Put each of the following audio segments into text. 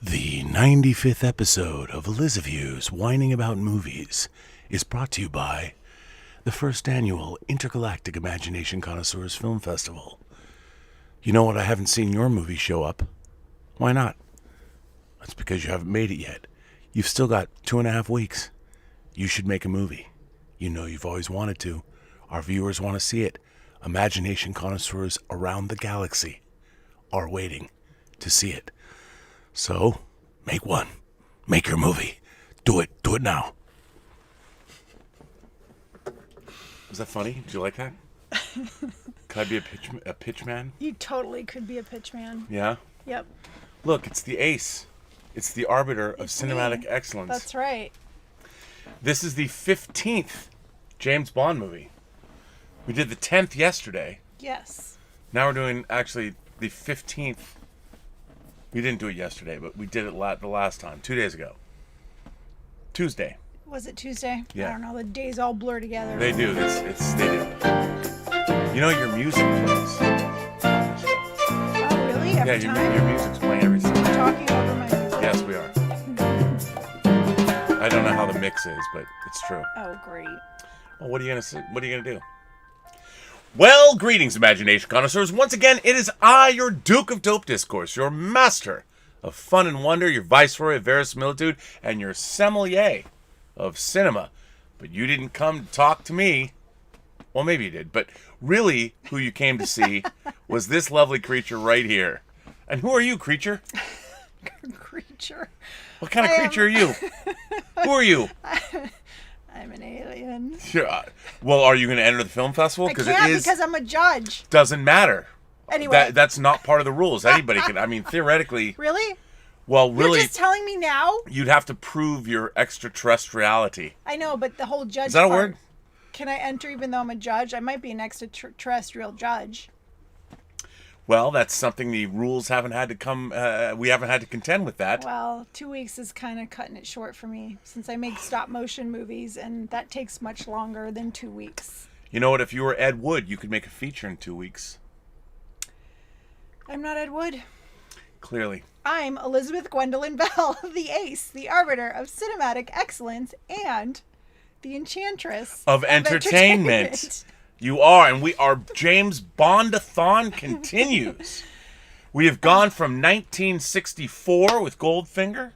The 95th episode of Elizaviews Whining About Movies is brought to you by the first annual Intergalactic Imagination Connoisseurs Film Festival. You know what? I haven't seen your movie show up. Why not? That's because you haven't made it yet. You've still got 2.5 weeks. You should make a movie. You know you've always wanted to. Our viewers want to see it. Imagination connoisseurs around the galaxy are waiting to see it. So, make one. Make your movie. Do it. Do it now. Was that funny? Did you like that? Could I be a pitch man? You totally could be a pitch man. Yeah? Yep. Look, it's the ace. It's the arbiter of cinematic excellence. That's right. This is the 15th James Bond movie. We did the 10th yesterday. Yes. Now we're doing, actually, the 15th. We didn't do it yesterday, but we did it the last time, 2 days ago. Tuesday. Was it Tuesday? Yeah. I don't know. The days all blur together. They do. They do. You know your music plays. Oh, really? Every Yeah, time? your music's playing every single We're time. talking over my music. Yes, we are. I don't know how the mix is, but it's true. Oh, great. Well, what are you gonna do? Well, greetings, imagination connoisseurs. Once again, it is I, your Duke of Dope Discourse, your master of fun and wonder, your viceroy of verisimilitude, and your sommelier of cinema. But you didn't come to talk to me. Well, maybe you did, but really, who you came to see was this lovely creature right here. And who are you, creature? Creature. What kind of creature are you? Who are you? I'm an alien. Well, are you going to enter the film festival? I can't because I'm a judge. Doesn't matter. Anyway. That's not part of the rules. Anybody can. I mean, theoretically. Really? Well, really. You're just telling me now? You'd have to prove your extraterrestriality. I know, but the whole judge Is that a part, word? Can I enter even though I'm a judge? I might be an extraterrestrial judge. Well, that's something the rules haven't had to come. We haven't had to contend with that. Well, 2 weeks is kind of cutting it short for me since I make stop motion movies, and that takes much longer than 2 weeks. You know what? If you were Ed Wood, you could make a feature in 2 weeks. I'm not Ed Wood. Clearly. I'm Elizabeth Gwendolyn Bell, the ace, the arbiter of cinematic excellence, and the enchantress of entertainment. You are, and our James Bond-a-thon continues. We have gone from 1964 with Goldfinger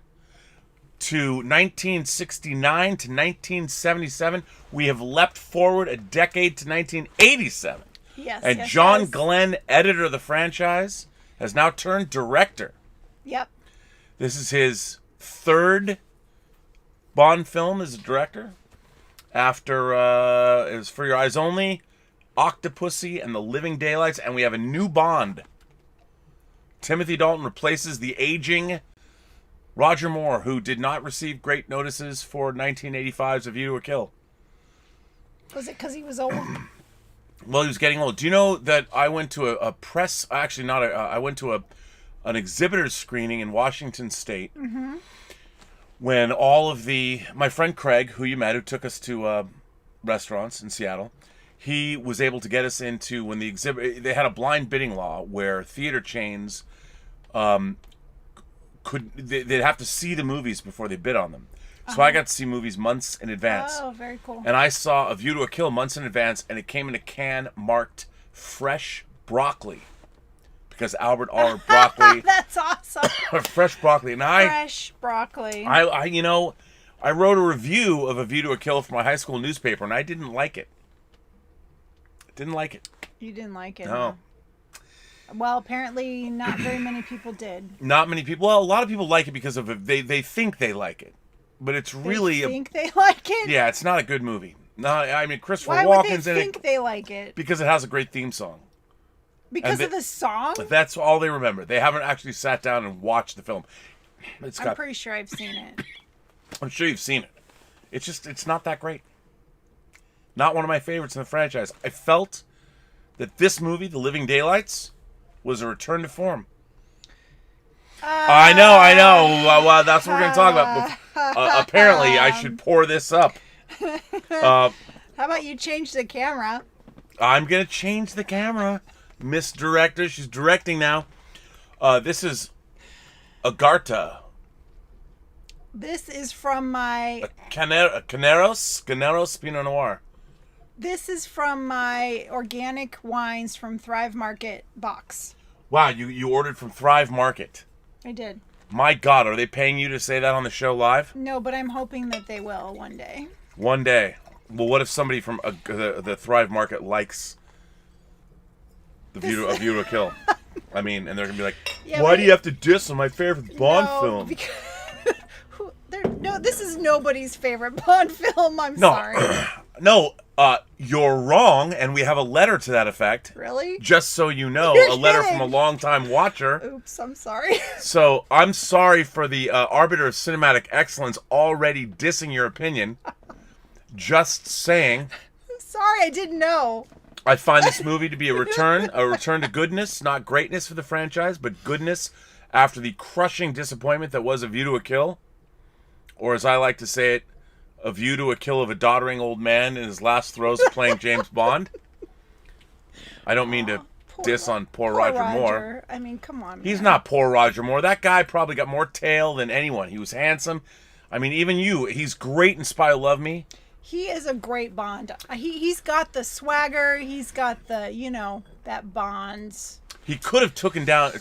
to 1969 to 1977. We have leapt forward a decade to 1987. Yes. And yes, John yes. Glen, editor of the franchise, has now turned director. Yep. This is his third Bond film as a director. After it was For Your Eyes Only, Octopussy, and The Living Daylights, and we have a new Bond. Timothy Dalton replaces the aging Roger Moore, who did not receive great notices for 1985's A View to a Kill. Was it because he was old? Well, he was getting old. Do you know that I went to a press... Actually, not a... I went to an exhibitor's screening in Washington State. Mm-hmm. When all of my friend Craig, who you met, who took us to restaurants in Seattle, he was able to get us into when the exhibit. They had a blind bidding law where theater chains they'd have to see the movies before they bid on them. So I got to see movies months in advance. Oh, very cool. And I saw A View to a Kill months in advance, and it came in a can marked fresh broccoli. Because Albert R. Broccoli. That's awesome. Fresh broccoli. And Fresh broccoli. I wrote a review of A View to a Kill for my high school newspaper, and I didn't like it. Didn't like it. You didn't like it? No. Huh? Well, apparently not very many people did. Not many people. Well, a lot of people like it because of they think they like it. But it's really... They think they like it? Yeah, it's not a good movie. No, I mean, Christopher Why Walken's would they in think they like it? Because it has a great theme song. Because of the song? That's all they remember. They haven't actually sat down and watched the film. I'm pretty sure I've seen it. I'm sure you've seen it. It's not that great. Not one of my favorites in the franchise. I felt that this movie, The Living Daylights, was a return to form. I know. Well, that's what we're going to talk about. Apparently, I should pour this up. How about you change the camera? I'm going to change the camera. Miss Director, she's directing now. This is Agartha, This is from my... Caneros Pinot Noir. This is from my organic wines from Thrive Market box. Wow, you ordered from Thrive Market. I did. My God, are they paying you to say that on the show live? No, but I'm hoping that they will one day. One day. Well, what if somebody from the Thrive Market likes A View to a Kill? I mean, and they're going to be like, why do you have to diss on my favorite Bond film? Because... No, this is nobody's favorite Bond film. I'm sorry. No, you're wrong, and we have a letter to that effect. Really? Just so you know, You're a letter kidding. from a longtime watcher. Oops, I'm sorry. So I'm sorry for the arbiter of cinematic excellence already dissing your opinion. Just saying. Sorry, I didn't know. I find this movie to be a return to goodness, not greatness for the franchise, but goodness after the crushing disappointment that was A View to a Kill. Or as I like to say it, A View to a Kill of a doddering old man in his last throes of playing James Bond. I don't mean to diss on poor Roger Moore. I mean, come on, man. He's not poor Roger Moore. That guy probably got more tail than anyone. He was handsome. I mean, even he's great in Spy Who Loved Me. He is a great Bond. He's got the swagger. He's got the, that Bond. He could have taken down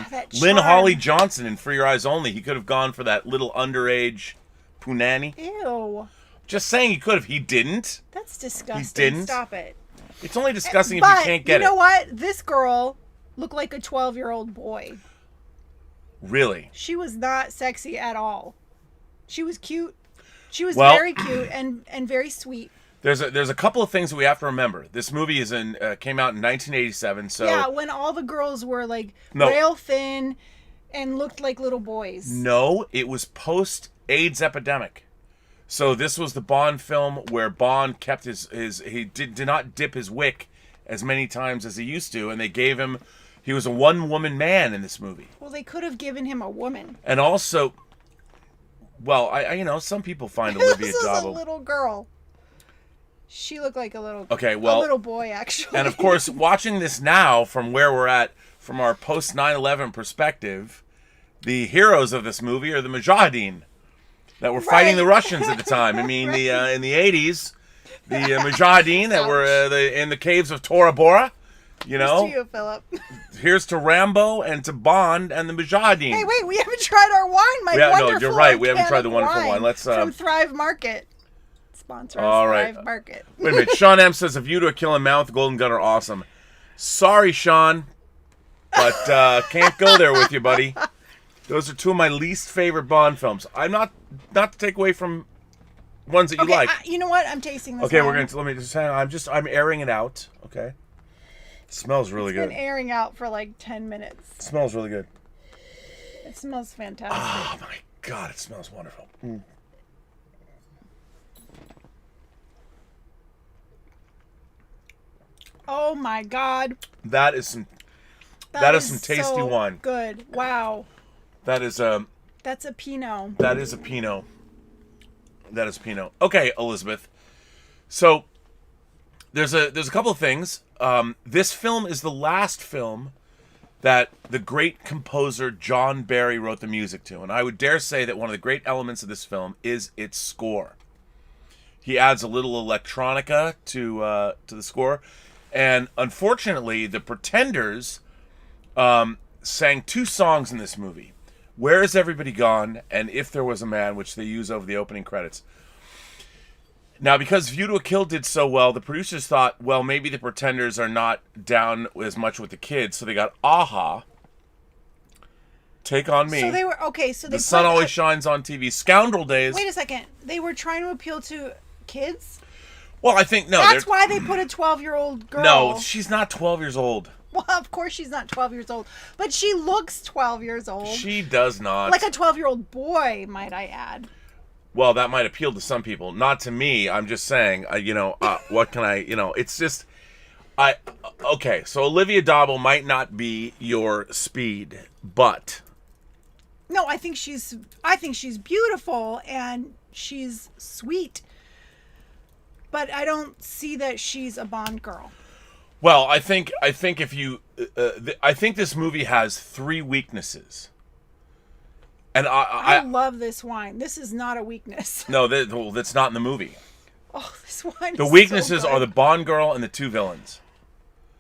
That Lynn charm. Holly Johnson in For Your Eyes Only. He could have gone for that little underage punani. Ew. Just saying he could have. He didn't. That's disgusting. He didn't. Stop it. It's only disgusting if But you can't get you know it. what? This girl looked like a 12-year-old boy. Really? She was not sexy at all. She was cute. She was Well- very cute and very sweet. There's a couple of things that we have to remember. This movie came out in 1987, so Yeah, when all the girls were like No. rail thin and looked like little boys. no, it was post-AIDS epidemic. So this was the Bond film where Bond kept he did not dip his wick as many times as he used to, and they gave him, he was a one-woman man in this movie. Well, they could have given him a woman. And also, well, I some people find Olivia This is a Dobbo. little girl. She looked like a little Okay, well, a little boy actually. and of course, watching this now from where we're at, from our post 9/11 perspective, the heroes of this movie are the Mujahideen that were fighting the Russians at the time. I mean, in the 80s, the Mujahideen that were in the caves of Tora Bora. You know, Here's to you, Philip. here's to Rambo and to Bond and the Mujahideen. Hey, wait, we haven't tried our wine. No, you're right. We haven't tried the wonderful wine. Let's from Thrive Market. Sponsor us, all right. Thrive Market. Wait a minute. Sean M says, A View to a Kill and Man with the Golden Gun are awesome. Sorry, Sean, but can't go there with you, buddy. Those are two of my least favorite Bond films. I'm not to take away from ones that you like. You know what? I'm tasting this. Okay, wine. let me just hang on. I'm airing it out. Okay. It smells really It's good. been airing out for like 10 minutes. It smells really good. It smells fantastic. Oh my God, it smells wonderful. Mm. Oh my God. That is some tasty so wine. Good. Wow. That's a Pinot. That is a Pinot. That is Pinot. Okay, Elizabeth. So there's a couple of things. This film is the last film that the great composer John Barry wrote the music to, and I would dare say that one of the great elements of this film is its score. He adds a little electronica to the score, and unfortunately, the Pretenders sang two songs in this movie. Where Is Everybody Gone? And If There Was a Man, which they use over the opening credits. Now, because View to a Kill did so well, the producers thought, well, maybe the Pretenders are not down as much with the kids, so they got Aha, Take On Me. So they were okay. So they The Sun Always Shines on TV. Scoundrel Days. Wait a second. They were trying to appeal to kids. Well, I think no. That's why they put a 12-year-old girl. No, she's not 12 years old. Well, of course she's not 12 years old, but she looks 12 years old. She does not. Like a 12-year-old boy, might I add. Well, that might appeal to some people, not to me. I'm just saying, what can I, it's just, okay, so Olivia Dobbo might not be your speed, but. No, I think she's beautiful and she's sweet, but I don't see that she's a Bond girl. Well, I think if you, I think this movie has three weaknesses. And I love this wine. This is not a weakness. No, that's not in the movie. Oh, this wine. The is weaknesses so good. are the Bond girl and the two villains.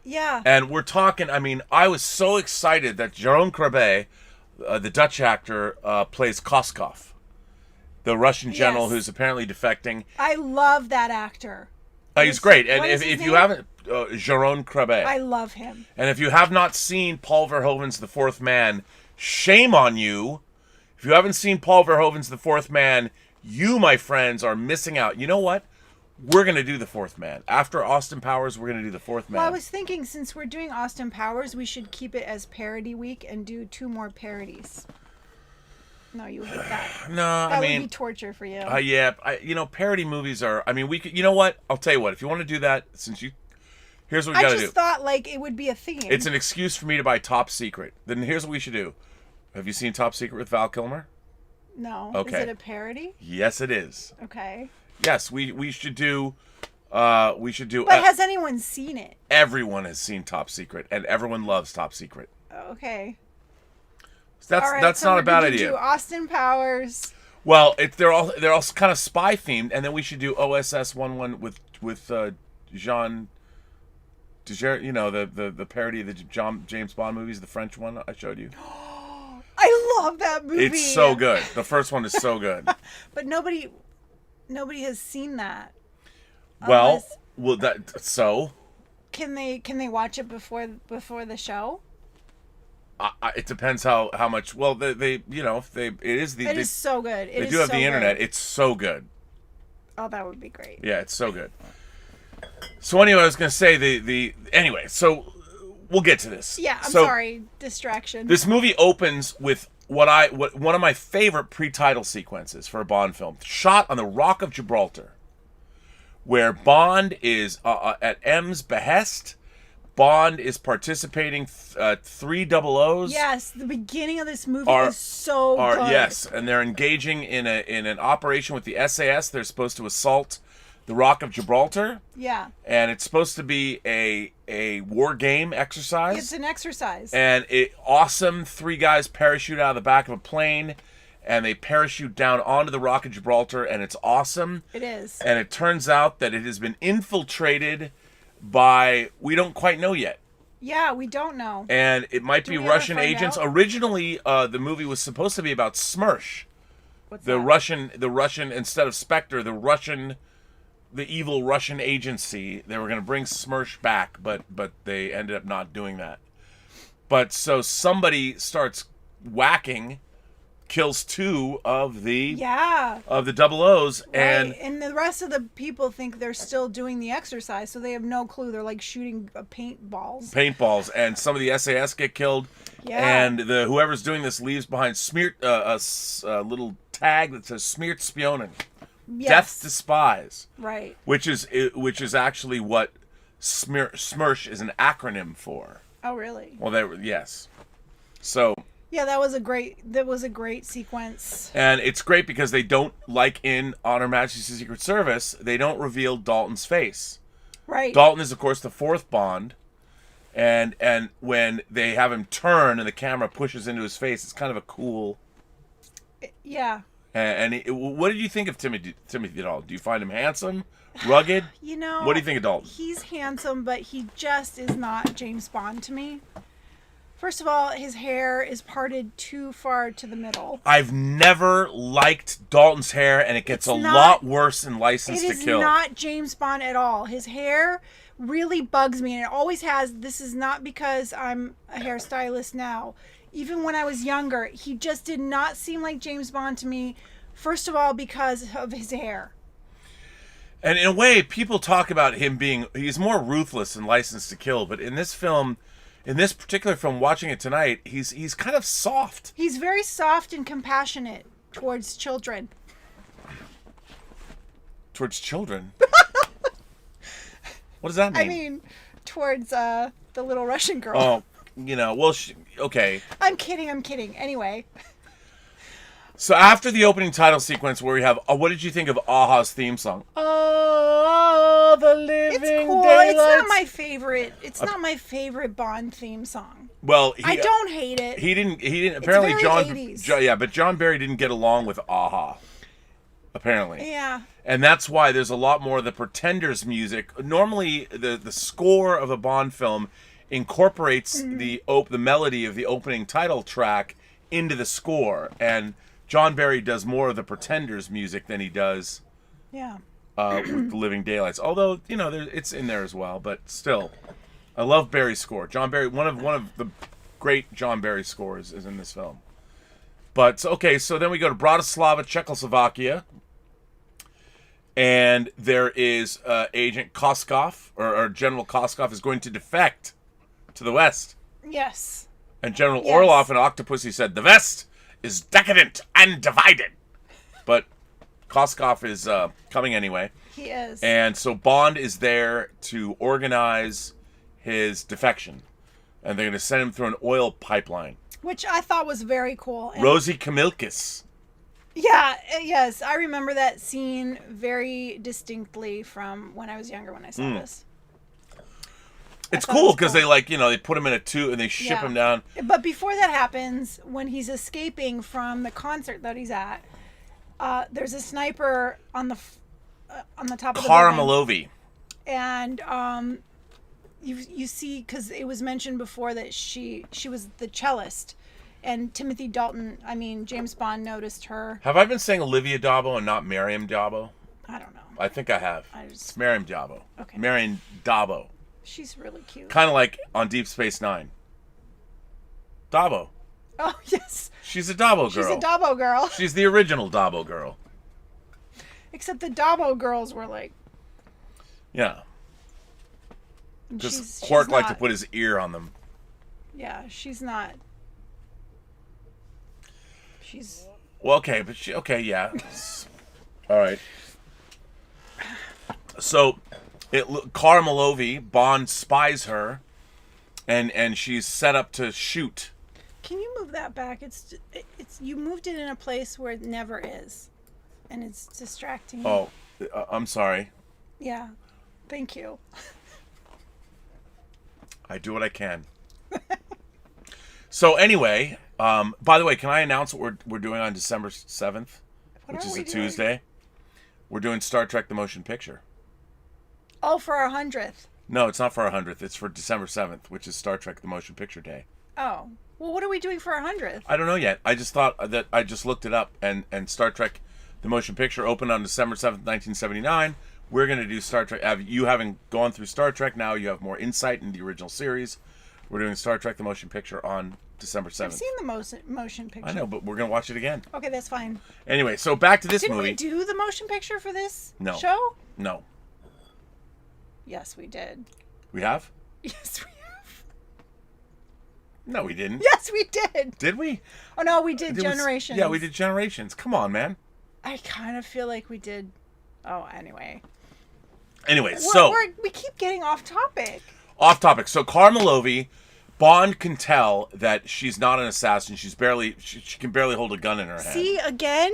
Yeah. And we're talking. I mean, I was so excited that Jeroen Krabbe, the Dutch actor, plays Koskov, the Russian general who's apparently defecting. I love that actor. He's great. And if name? you haven't, Jeroen Krabbe. I love him. And if you have not seen Paul Verhoeven's The Fourth Man, shame on you. If you haven't seen Paul Verhoeven's The Fourth Man, you, my friends, are missing out. You know what? We're going to do The Fourth Man. After Austin Powers, we're going to do The Fourth Man. Well, I was thinking, since we're doing Austin Powers, we should keep it as parody week and do 2 more parodies. No, you hate that. No, that I mean... would be torture for you. Yeah, parody movies are... I mean, we could... You know what? I'll tell you what. If you want to do that, since you... Here's what we got to do. I just thought, like, it would be a theme. It's an excuse for me to buy Top Secret. Then here's what we should do. Have you seen Top Secret with Val Kilmer? No. Okay. Is it a parody? Yes, it is. Okay. Yes, we should do... we should do... But has anyone seen it? Everyone has seen Top Secret, and everyone loves Top Secret. Okay. That's not a bad idea. Do Austin Powers. Well, they're all kind of spy themed, and then we should do OSS 11 with Jean. You know, the parody of the James Bond movies, the French one I showed you. I love that movie. It's so good. The first one is so good. But nobody has seen that. Well, Unless... Can they watch it before the show? It depends how much. Well, it is so good. They do have the internet. It's so good. Oh, that would be great. Yeah, it's so good. So anyway, I was going to say anyway. So we'll get to this. Yeah, I'm sorry, distraction. This movie opens with what one of my favorite pre-title sequences for a Bond film, shot on the Rock of Gibraltar, where Bond is at M's behest. Bond is participating 3 00s. Yes, the beginning of this movie is so good. Yes, and they're engaging in an operation with the SAS. They're supposed to assault the Rock of Gibraltar. Yeah. And it's supposed to be a war game exercise. It's an exercise. And awesome 3 guys parachute out of the back of a plane, and they parachute down onto the Rock of Gibraltar, and it's awesome. It is. And it turns out that it has been infiltrated by, we don't quite know yet. Yeah, we don't know. And it might be Russian agents. Out? Originally, the movie was supposed to be about Smersh. What's the that? The Russian, instead of Spectre, the evil Russian agency. They were going to bring Smersh back, but they ended up not doing that. But so somebody starts whacking, kills 2 of the double O's, and the rest of the people think they're still doing the exercise, so they have no clue. They're like shooting paintballs, and some of the SAS get killed. Yeah. And whoever's doing this leaves behind a little tag that says "Smeared Spionen." Yes. Death to spies. Right. Which is actually what Smersh is an acronym for. Oh, really? Well, yes. So. Yeah, that was a great sequence. And it's great because they don't, like in On Her Majesty's Secret Service, they don't reveal Dalton's face. Right. Dalton is, of course, the 4th Bond. And when they have him turn and the camera pushes into his face, it's kind of a cool... Yeah. And what did you think of Timothy Dalton? Do you find him handsome, rugged? What do you think of Dalton? He's handsome, but he just is not James Bond to me. First of all, his hair is parted too far to the middle. I've never liked Dalton's hair, and it gets lot worse in License to Kill. It is not James Bond at all. His hair really bugs me, and it always has. This is not because I'm a hairstylist now. Even when I was younger, he just did not seem like James Bond to me. First of all, because of his hair. And in a way, people talk about him he's more ruthless in License to Kill, but in this film... In this particular film, watching it tonight, he's kind of soft. He's very soft and compassionate towards children. Towards children? What does that mean? I mean, towards the little Russian girl. Oh, okay. I'm kidding. Anyway. So after the opening title sequence where we have, what did you think of Aha's theme song? Of the living It's cool. daylights. It's not my favorite. It's not my favorite Bond theme song. Well, I don't hate it. He didn't. Apparently, very John. 80s. Yeah, but John Barry didn't get along with Aha. Apparently. Yeah. And that's why there's a lot more of the Pretenders music. Normally, the score of a Bond film incorporates the melody of the opening title track into the score, and John Barry does more of the Pretenders music than he does Yeah. with the Living Daylights. Although it's in there as well, but still, I love Barry's score. John Barry, one of the great John Barry scores, is in this film. But okay, so then we go to Bratislava, Czechoslovakia. And there is Agent Koskov, or General Koskov, is going to defect to the West. Yes. And General Orlov in Octopussy said, "The West is decadent and divided." But Koskov is coming anyway. He is. And so Bond is there to organize his defection. And they're going to send him through an oil pipeline. Which I thought was very cool. And Rosie Kamilkis. yeah, yes. I remember that scene very distinctly from when I was younger when I saw this. It's cool because they they put him in a tube and they ship him down. But before that happens, when he's escaping from the concert that he's at, there's a sniper on the top of the Cara building. Milovy. And you see, because it was mentioned before that she was the cellist, and Timothy Dalton, James Bond noticed her. Have I been saying Olivia Dabo and not Miriam Dabo? I don't know. I think I have. It's Miriam Dabo. Okay. Miriam Dabo. She's really cute. Kind of like on Deep Space Nine. Dabo. Oh, yes. She's a Dabo girl. She's a Dabo girl. She's the original Dabo girl. Except the Dabo girls were like... Yeah. and Because she's Quark liked not- to put his ear on them. Yeah, she's not... She's... Well, okay, but yeah. All right. So, Cara Milovy, Bond spies her, and she's set up to shoot. Can you move that back? It's you moved it in a place where it never is, and it's distracting. Oh, I'm sorry. Yeah, thank you. I do what I can. So anyway, by the way, can I announce what we're doing on December 7th, which is a Tuesday? We're doing Star Trek: The Motion Picture. Oh, for our 100th. No, it's not for our 100th. It's for December 7th, which is Star Trek: The Motion Picture Day. Oh, well, what are we doing for our 100th? I don't know yet. I just thought that I just looked it up, and Star Trek: The Motion Picture opened on December 7th, 1979. We're going to do Star Trek. You having gone through Star Trek now, you have more insight in the original series. We're doing Star Trek: The Motion Picture on December 7th. I've seen the motion picture. I know, but we're going to watch it again. Okay, that's fine. Anyway, so back to this Didn't movie. we do the motion picture for this No. show? No. Yes, we did. We have? Yes, we have. No, we didn't. Yes, we did. Did we? Oh, no, we did It was- Generations. Yeah, we did Generations. Come on, man. I kind of feel like we did. Oh, anyway. Anyway, so we keep getting off topic. off topic. So Cara Milovy, Bond can tell that she's not an assassin. She can barely hold a gun in her hand. See, again?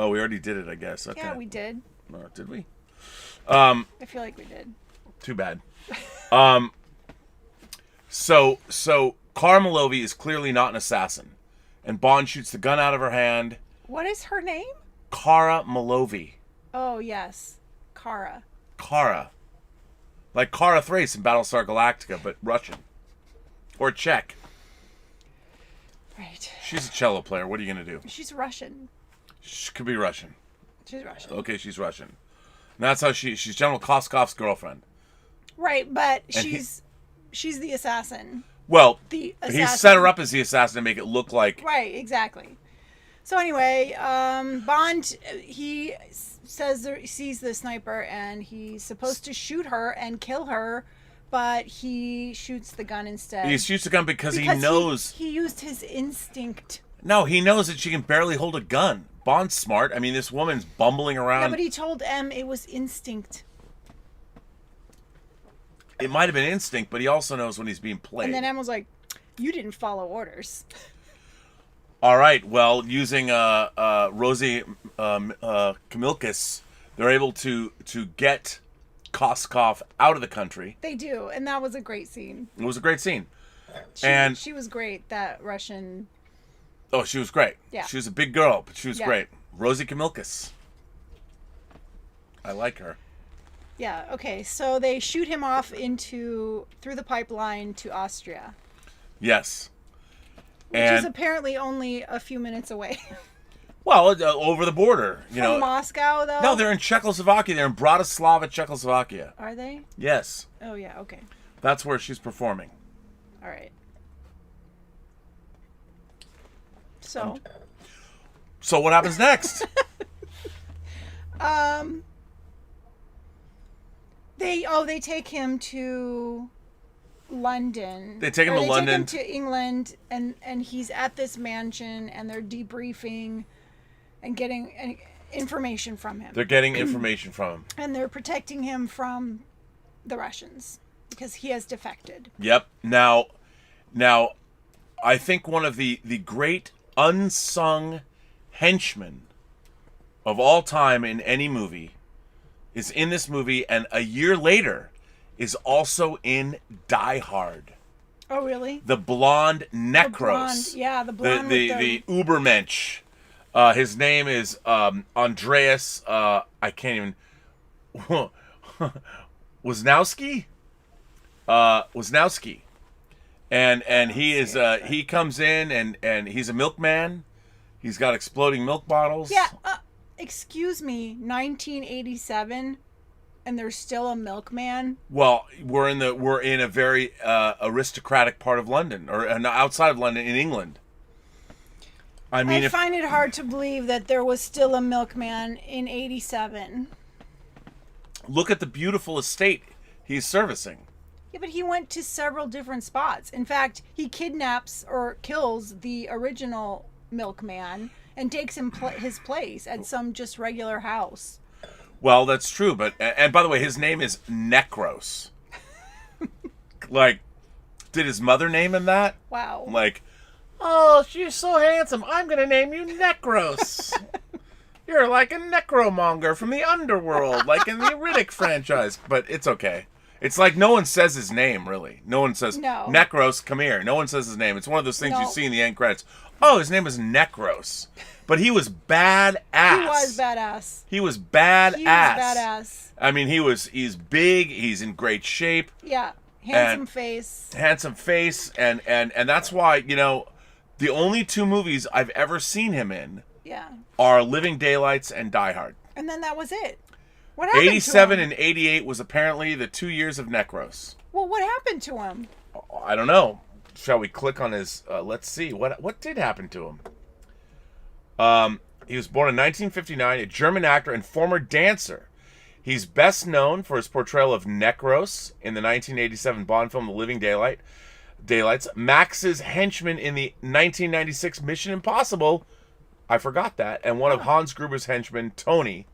Oh, we already did it, I guess. Okay. Yeah, we did. Did we? I feel like we did. Too bad. So Cara Milovy is clearly not an assassin, and Bond shoots the gun out of her hand. What is her name? Cara Milovy. Oh, yes. Cara. Cara. Like Cara Thrace in Battlestar Galactica, but Russian. Or Czech. Right. She's a cello player. What are you going to do? She's Russian. She could be Russian. She's Russian. Okay, she's Russian. And that's how she's General Koskov's girlfriend. Right, but And she's the assassin. Well, The he assassin. set her up as the assassin to make it look like... Right, exactly. So anyway, Bond, he sees the sniper and he's supposed to shoot her and kill her, but he shoots the gun instead. He shoots the gun because he knows... He used his instinct. No, he knows that she can barely hold a gun. Bond's smart. I mean, this woman's bumbling around. Yeah, but he told M it was instinct. It might have been instinct, but he also knows when he's being played. And then M was like, "You didn't follow orders." All right, well, using Rosie Kamilkis, They're able to get Koskov out of the country. They do, and that was a great scene. It was a great scene. She was great, that Russian. Oh, she was great. Yeah. She was a big girl, but she was Yeah. great. Rosie Kamilkis. I like her. Yeah, okay. So they shoot him off through the pipeline to Austria. Yes. Which is apparently only a few minutes away. Well, over the border. From Moscow, though? No, they're in Czechoslovakia. They're in Bratislava, Czechoslovakia. Are they? Yes. Oh, yeah, okay. That's where she's performing. All right. So what happens next? They take him to London. They take him to London. They take him to England, and he's at this mansion, and they're debriefing and getting information from him. They're getting information from him. And they're protecting him from the Russians because he has defected. Yep. Now, I think one of the great unsung henchmen of all time in any movie is in this movie, and a year later is also in Die Hard. Oh, really? The blonde Necros. The blonde. The Ubermensch. His name is Andreas. I can't even. Wisnowski. Wisnowski. And he is he comes in and he's a milkman. He's got exploding milk bottles. Yeah. Excuse me, 1987, and there's still a milkman. Well, we're in a very aristocratic part of London, or outside of London, in England. I find it hard to believe that there was still a milkman in 87. Look at the beautiful estate he's servicing. Yeah, but he went to several different spots. In fact, he kidnaps or kills the original milkman and takes him his place at some just regular house. Well, that's true, but and by the way, his name is Necros. Like, did his mother name him that? Wow. Like, oh, she's so handsome. I'm gonna name you Necros. You're like a necromonger from the underworld, like in the Riddick franchise. But it's okay. It's like no one says his name, really. No one says, no. Necros, come here. No one says his name. It's one of those things No. you see in the end credits. Oh, his name was Necros. But he was badass. He was badass. He was badass. He was badass. I mean, he's big. He's in great shape. Yeah. Handsome face. And that's why, the only two movies I've ever seen him in are Living Daylights and Die Hard. And then that was it. What happened 87 to him? and 88 was apparently the 2 years of Necros. Well, what happened to him? I don't know. Shall we click on his... let's see. What did happen to him? He was born in 1959, a German actor and former dancer. He's best known for his portrayal of Necros in the 1987 Bond film The Living Daylights, Max's henchman in the 1996 Mission Impossible, I forgot that, and one of Hans Gruber's henchmen, Tony,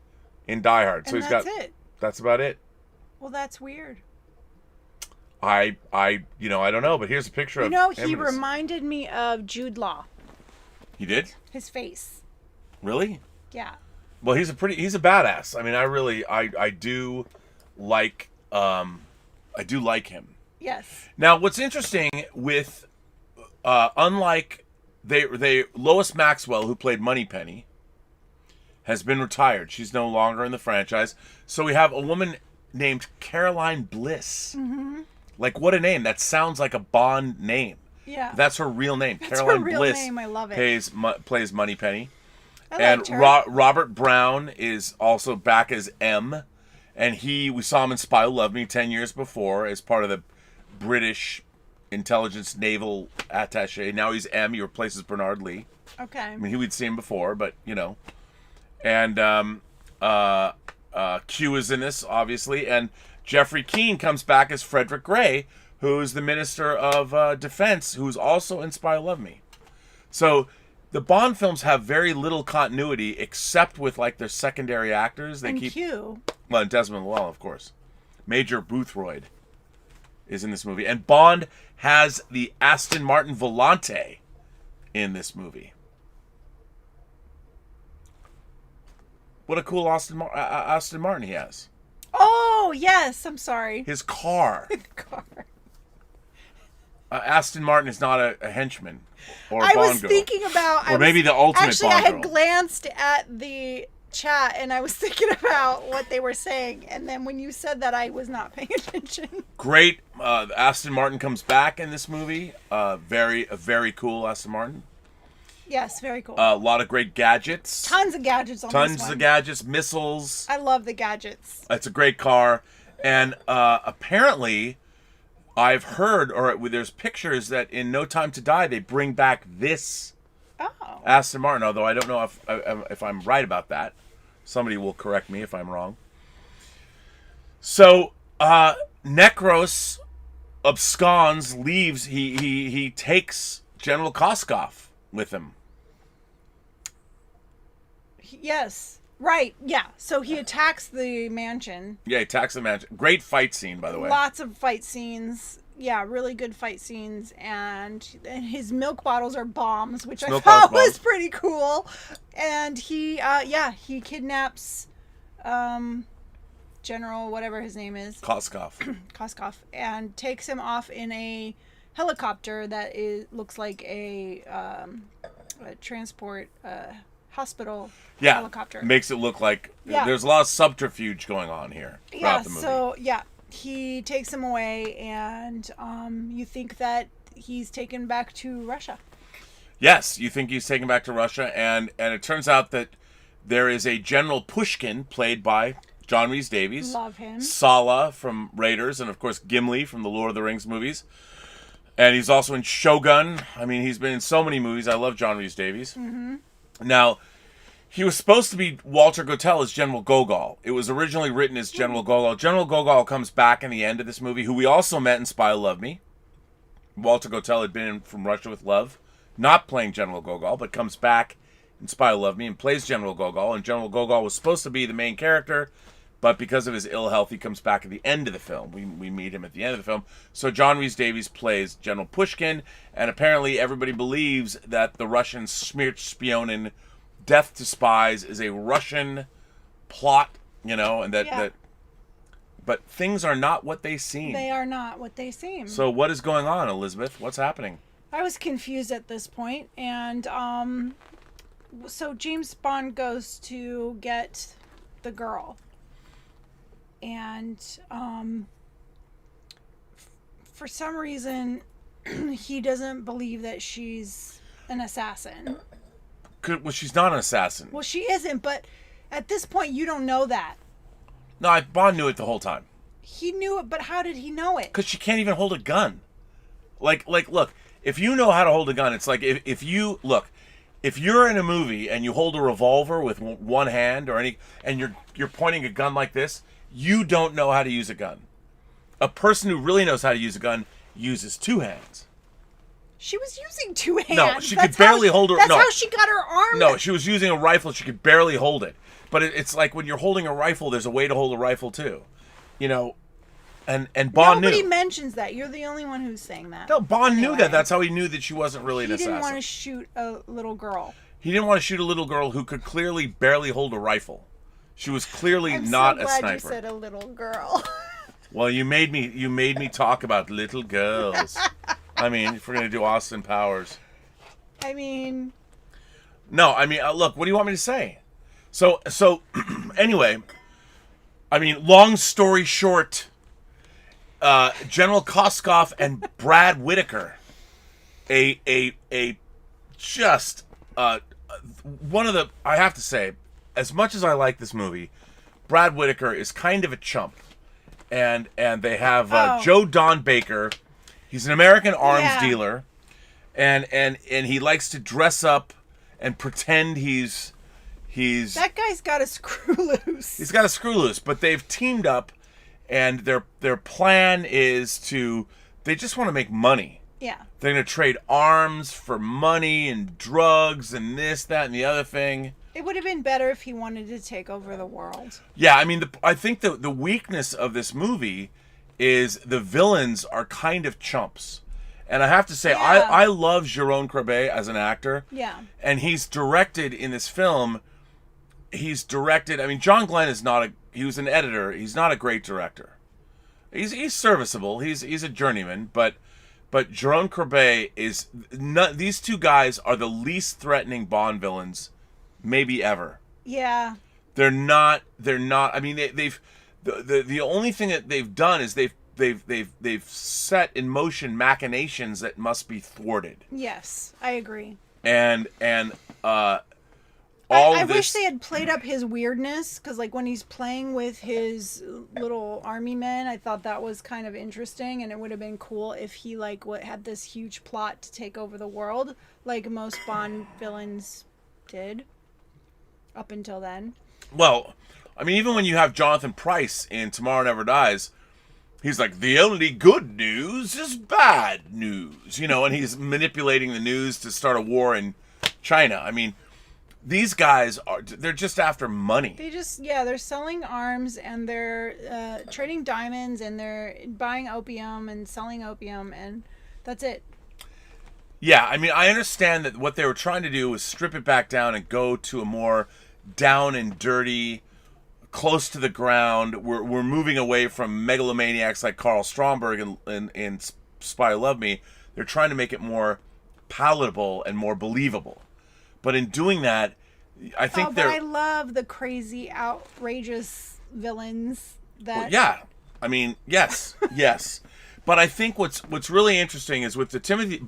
in Die Hard. So and that's about it. Well, that's weird. I don't know, but here's a picture of him. He reminded me of Jude Law. He did? His face. Really? Yeah. Well, he's a badass. I mean, I do like him. Yes. Now, what's interesting with unlike Lois Maxwell, who played Moneypenny, has been retired. She's no longer in the franchise. So we have a woman named Caroline Bliss. Mm-hmm. Like, what a name. That sounds like a Bond name. Yeah. That's her real name. That's Caroline her real Bliss name. I love it. Plays Moneypenny. And Robert Brown is also back as M. And we saw him in Spy Who Loved Me 10 years before as part of the British intelligence naval attaché. Now he's M. He replaces Bernard Lee. Okay. I mean, we'd seen him before, but, And Q is in this, obviously. And Jeffrey Keane comes back as Frederick Gray, who's the Minister of Defense, who's also in Spy Who Loved Me. So the Bond films have very little continuity, except with, like, their secondary actors. Q. Well, and Desmond Llewellyn, of course. Major Boothroyd is in this movie. And Bond has the Aston Martin Volante in this movie. What a cool Aston Martin he has. Oh, yes. I'm sorry. His car. Car. Aston Martin is not a henchman or a I Bond was girl. thinking about... Or maybe the ultimate actually, Bond I had girl. glanced at the chat, and I was thinking about what they were saying. And then when you said that, I was not paying attention. Great. Aston Martin comes back in this movie. Very cool Aston Martin. Yes, very cool. A lot of great gadgets. Tons of gadgets on this one. Tons of gadgets, missiles. I love the gadgets. It's a great car. And apparently, I've heard, or there's pictures that in No Time to Die, they bring back this Aston Martin. Although I don't know if I'm right about that. Somebody will correct me if I'm wrong. So, Necros absconds, leaves. He takes General Koskov with him. Yes. Right. Yeah. So he attacks the mansion. Yeah, he attacks the mansion. Great fight scene, by the way. Lots of fight scenes. Yeah, really good fight scenes. And his milk bottles are bombs, which I thought was pretty cool. And he kidnaps General, whatever his name is. Koskov. And takes him off in a helicopter that looks like a transport hospital helicopter. Makes it look like there's a lot of subterfuge going on here throughout the movie. So he takes him away, and you think that he's taken back to Russia. Yes, you think he's taken back to Russia, and it turns out that there is a General Pushkin played by John Rhys Davies. Love him. Sala from Raiders, and of course Gimli from the Lord of the Rings movies. And he's also in Shogun. I mean, he's been in so many movies. I love John Rhys Davies. Mm-hmm. Now, he was supposed to be Walter Gotell as General Gogol. It was originally written as General Gogol. General Gogol comes back in the end of this movie, who we also met in Spy Who Loved Me. Walter Gotell had been in From Russia with Love, not playing General Gogol, but comes back in Spy Who Loved Me and plays General Gogol. And General Gogol was supposed to be the main character, but because of his ill health, he comes back at the end of the film. We meet him at the end of the film. So John Rhys Davies plays General Pushkin, and apparently everybody believes that the Russian Smirch-Spionin Death to Spies is a Russian plot, and that but things are not what they seem. They are not what they seem. So what is going on, Elizabeth? What's happening? I was confused at this point, and so James Bond goes to get the girl, and for some reason he doesn't believe that she's an assassin. Well, she's not an assassin. Well, she isn't, but at this point you don't know that. No, Bond knew it the whole time. He knew it, but how did he know it? Because she can't even hold a gun. Like, look, if you know how to hold a gun, it's like if you're in a movie and you hold a revolver with one hand and you're pointing a gun like this, you don't know how to use a gun. A person who really knows how to use a gun uses two hands. She was using two hands. No, she could barely hold her. That's how she got her arm. No, she was using a rifle. She could barely hold it. But it's like when you're holding a rifle, there's a way to hold a rifle too, And Bond knew. Nobody mentions that. You're the only one who's saying that. No, Bond knew that. That's how he knew that she wasn't really an assassin. He didn't want to shoot a little girl. He didn't want to shoot a little girl who could clearly barely hold a rifle. She was clearly not a sniper. I'm so glad you said a little girl. Well, you made me talk about little girls. I mean, if we're gonna do Austin Powers. I mean. No, I mean, look. What do you want me to say? So anyway, I mean, long story short, General Koskov and Brad Whitaker, just one of the, I have to say, as much as I like this movie, Brad Whitaker is kind of a chump, and they have Joe Don Baker. He's an American arms dealer, and he likes to dress up and pretend he's that guy's got a screw loose. He's got a screw loose, but they've teamed up, and their plan is they just want to make money. Yeah. They're going to trade arms for money and drugs and this, that, and the other thing. It would have been better if he wanted to take over the world. Yeah, I mean, I think the weakness of this movie is the villains are kind of chumps. And I have to say, I love Jérôme Crabet as an actor. Yeah. And he's directed in this film, he's directed. I mean, John Glen is not he was an editor. He's not a great director. He's serviceable. He's a journeyman, but Jerome Corbet is not, these two guys are the least threatening Bond villains maybe ever. Yeah. They're not. I mean, the only thing that they've done is they've set in motion machinations that must be thwarted. Yes, I agree. And I wish they had played up his weirdness, because like when he's playing with his little army men, I thought that was kind of interesting, and it would have been cool if he like had this huge plot to take over the world, like most Bond villains did up until then. Well, I mean, even when you have Jonathan Pryce in Tomorrow Never Dies, he's like, the only good news is bad news, and he's manipulating the news to start a war in China. I mean, these guys they're just after money. They're selling arms, and they're trading diamonds, and they're buying opium and selling opium, and that's it. Yeah, I mean, I understand that what they were trying to do was strip it back down and go to a more down and dirty, close to the ground. We're moving away from megalomaniacs like Carl Stromberg in Spy Who Loved Me. They're trying to make it more palatable and more believable. But in doing that, I think I love the crazy, outrageous villains that... Well, yeah. I mean, yes. Yes. But I think what's really interesting is with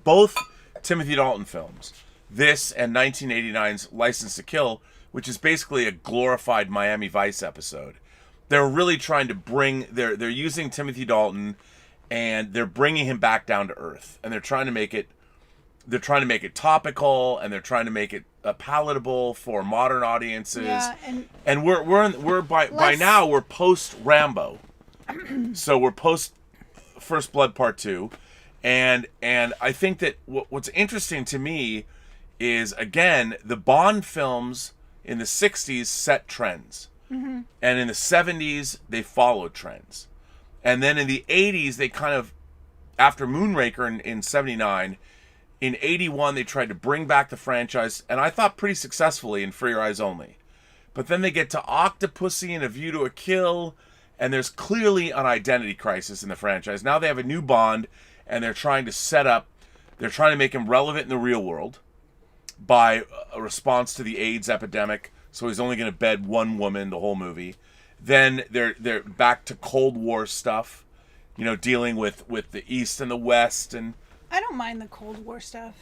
both Timothy Dalton films, this and 1989's License to Kill, which is basically a glorified Miami Vice episode. They're really trying to they're using Timothy Dalton, and they're bringing him back down to earth, and they're trying to make it topical, and they're trying to make it palatable for modern audiences. Yeah, and we're by now we're post Rambo, so we're post First Blood Part 2, and I think that what's interesting to me is, again, the Bond films in the 60s set trends, and in the 70s they followed trends, and then in the 80s they kind of, after Moonraker in 79. In 81, they tried to bring back the franchise, and I thought pretty successfully in For Your Eyes Only. But then they get to Octopussy and A View to a Kill, and there's clearly an identity crisis in the franchise. Now they have a new Bond, and they're trying to make him relevant in the real world by a response to the AIDS epidemic, so he's only going to bed one woman the whole movie. Then they're back to Cold War stuff, dealing with the East and the West, and I don't mind the Cold War stuff.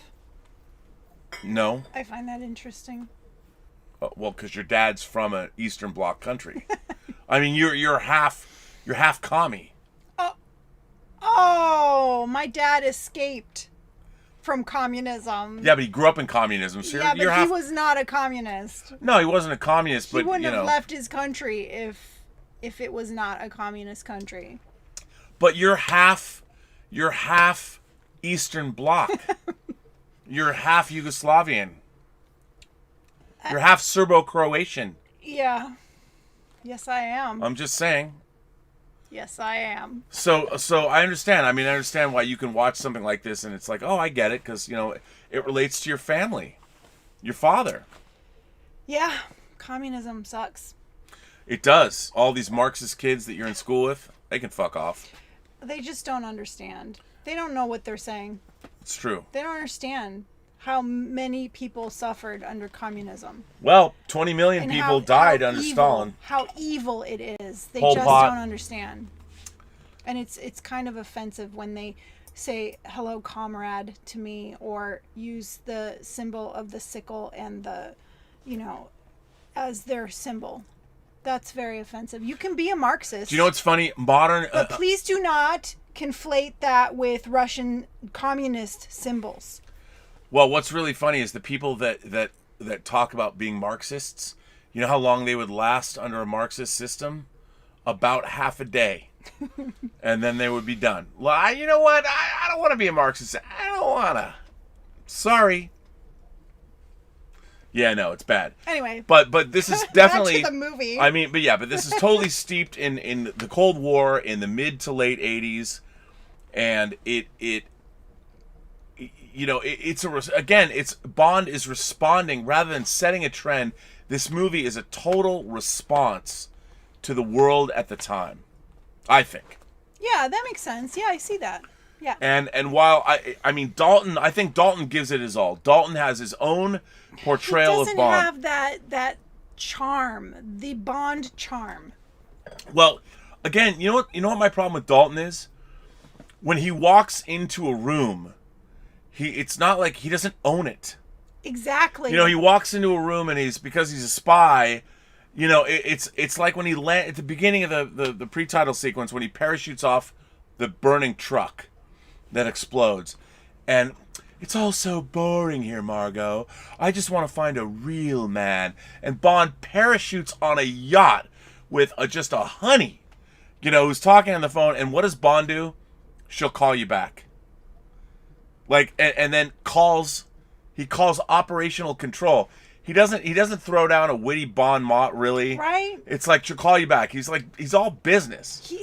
No? I find that interesting. Well, because your dad's from an Eastern Bloc country. I mean, you're half commie. Oh, my dad escaped from communism. Yeah, but he grew up in communism. So yeah, but he was not a communist. No, he wasn't a communist. He wouldn't have left his country if it was not a communist country. But you're half Eastern Bloc. You're half Yugoslavian. You're half Serbo-Croatian. Yeah. Yes, I am. I'm just saying. Yes, I am. So I understand. I mean, I understand why you can watch something like this and it's like, oh, I get it, because, it relates to your family. Your father. Yeah. Communism sucks. It does. All these Marxist kids that you're in school with, they can fuck off. They just don't understand. They don't know what they're saying. It's true. They don't understand how many people suffered under communism. Well, 20 million people died under Stalin. How evil it is. They Pol just Pot. don't understand. And it's kind of offensive when they say hello comrade to me, or use the symbol of the sickle and the, as their symbol. That's very offensive. You can be a Marxist. Do you know what's funny? But please do not conflate that with Russian communist symbols. Well, what's really funny is the people that talk about being Marxists, you know how long they would last under a Marxist system? About half a day. And then they would be done. Well, you know what? I don't want to be a Marxist. I don't want to. Sorry. Yeah, no, it's bad. Anyway. But this is definitely... Back to the movie. I mean, but this is totally steeped in the Cold War in the mid to late 80s. And it it's Bond is responding rather than setting a trend. This movie is a total response to the world at the time, I think. Yeah, that makes sense. Yeah, I see that. Yeah. And while I mean Dalton, I think Dalton gives it his all. Dalton has his own portrayal of Bond. He doesn't have that charm, the Bond charm. Well, again, you know what my problem with Dalton is? When he walks into a room, it's not like he doesn't own it. Exactly. He walks into a room and because he's a spy, it's like when he at the beginning of the pre-title sequence when he parachutes off the burning truck that explodes. And it's all so boring here, Margot. I just want to find a real man. And Bond parachutes on a yacht with just a honey, who's talking on the phone. And what does Bond do? She'll call you back. And then he calls operational control. He doesn't throw down a witty Bond mot, really. Right. It's like, she'll call you back. He's all business.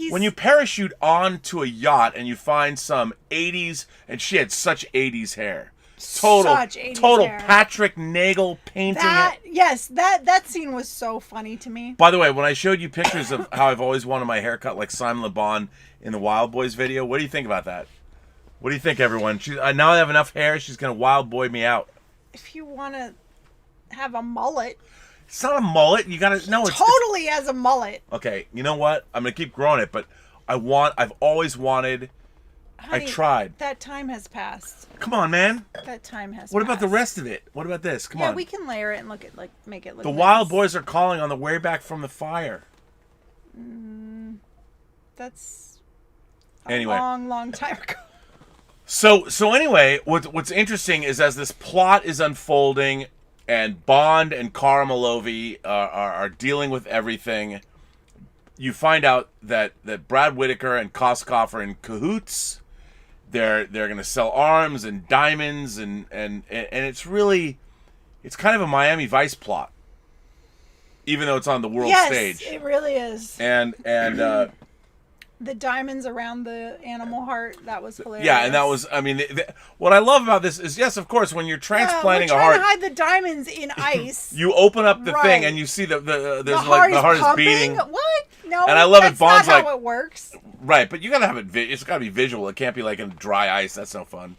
When you parachute onto a yacht and you find some 80s, and she had such 80s hair. Total hair. Patrick Nagel painting. That scene was so funny to me. By the way, when I showed you pictures of how I've always wanted my haircut like Simon Le Bon in the Wild Boys video, what do you think about that? What do you think, everyone? Now I have enough hair, she's going to Wild Boy me out. If you want to have a mullet. It's not a mullet. You got to... No, it's totally has a mullet. Okay, you know what? I'm going to keep growing it, but I've always wanted... Honey, I tried. That time has passed. Come on, man. That time has passed. What about the rest of it? What about this? Come on. Yeah, we can layer it and make it look The nice. Wild Boys are calling on the way back from the fire. That's anyway. long time ago. So anyway, what's interesting is as this plot is unfolding and Bond and Cara Milovy are dealing with everything, you find out that Brad Whitaker and Koskov are in cahoots. They're going to sell arms and diamonds and it's kind of a Miami Vice plot, even though it's on the world stage. Yes, it really is. And the diamonds around the animal heart, that was hilarious. Yeah, and that was, I mean, what I love about this is, yes, of course, when you're transplanting a heart... we're trying to hide the diamonds in ice. You open up the thing and you see the heart is beating. What? No, and I love that's it. Bond's not how it works. Right, but you gotta have it, it's gotta be visual. It can't be like in dry ice. That's no fun.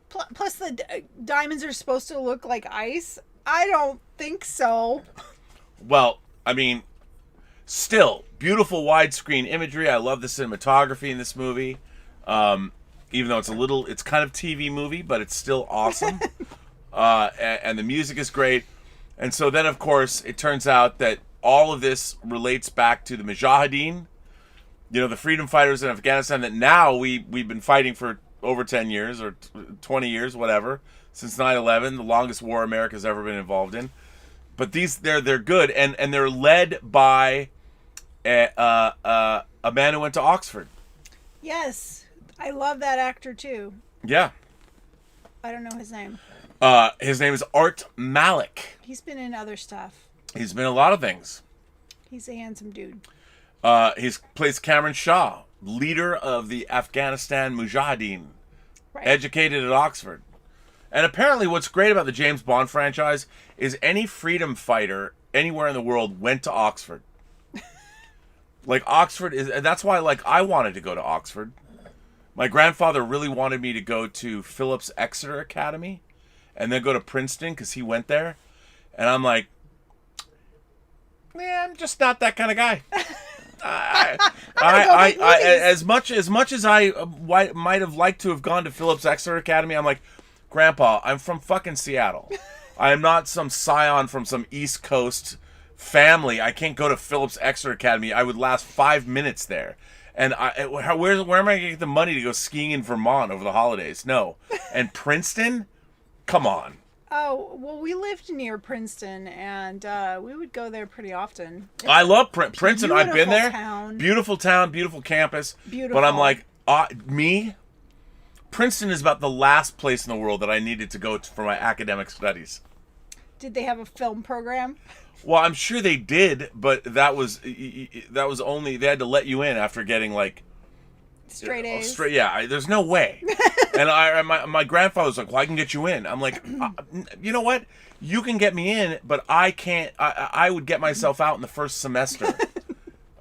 Plus the diamonds are supposed to look like ice? I don't think so. Well, I mean... Still, beautiful widescreen imagery. I love the cinematography in this movie. Even though it's kind of TV movie, but it's still awesome. And the music is great. And so then, of course, it turns out that all of this relates back to the Mujahideen, the freedom fighters in Afghanistan that now we've been fighting for over 10 years or 20 years, whatever, since 9/11, the longest war America's ever been involved in. But they're good, and they're led by a man who went to Oxford. Yes, I love that actor too. Yeah. I don't know his name. His name is Art Malik. He's been in other stuff. He's been in a lot of things. He's a handsome dude. He's plays Cameron Shah, leader of the Afghanistan Mujahideen, educated at Oxford. And apparently what's great about the James Bond franchise is any freedom fighter anywhere in the world went to Oxford. Like Oxford that's why I wanted to go to Oxford. My grandfather really wanted me to go to Phillips Exeter Academy and then go to Princeton because he went there. And I'm like, man, I'm just not that kind of guy. As much as I might have liked to have gone to Phillips Exeter Academy, I'm like, Grandpa, I'm from fucking Seattle. I am not some scion from some East Coast family. I can't go to Phillips Exeter Academy. I would last 5 minutes there. And where am I going to get the money to go skiing in Vermont over the holidays? No. And Princeton? Come on. Oh, well, we lived near Princeton, and we would go there pretty often. I love Princeton. I've been there. Town. Beautiful town, beautiful campus. Beautiful. But I'm like, Princeton is about the last place in the world that I needed to go to for my academic studies. Did they have a film program? Well, I'm sure they did, but that was only, they had to let you in after getting straight A's. Yeah, there's no way. And my grandfather was like, well, I can get you in. I'm like, you know what? You can get me in, but I can't. I would get myself out in the first semester.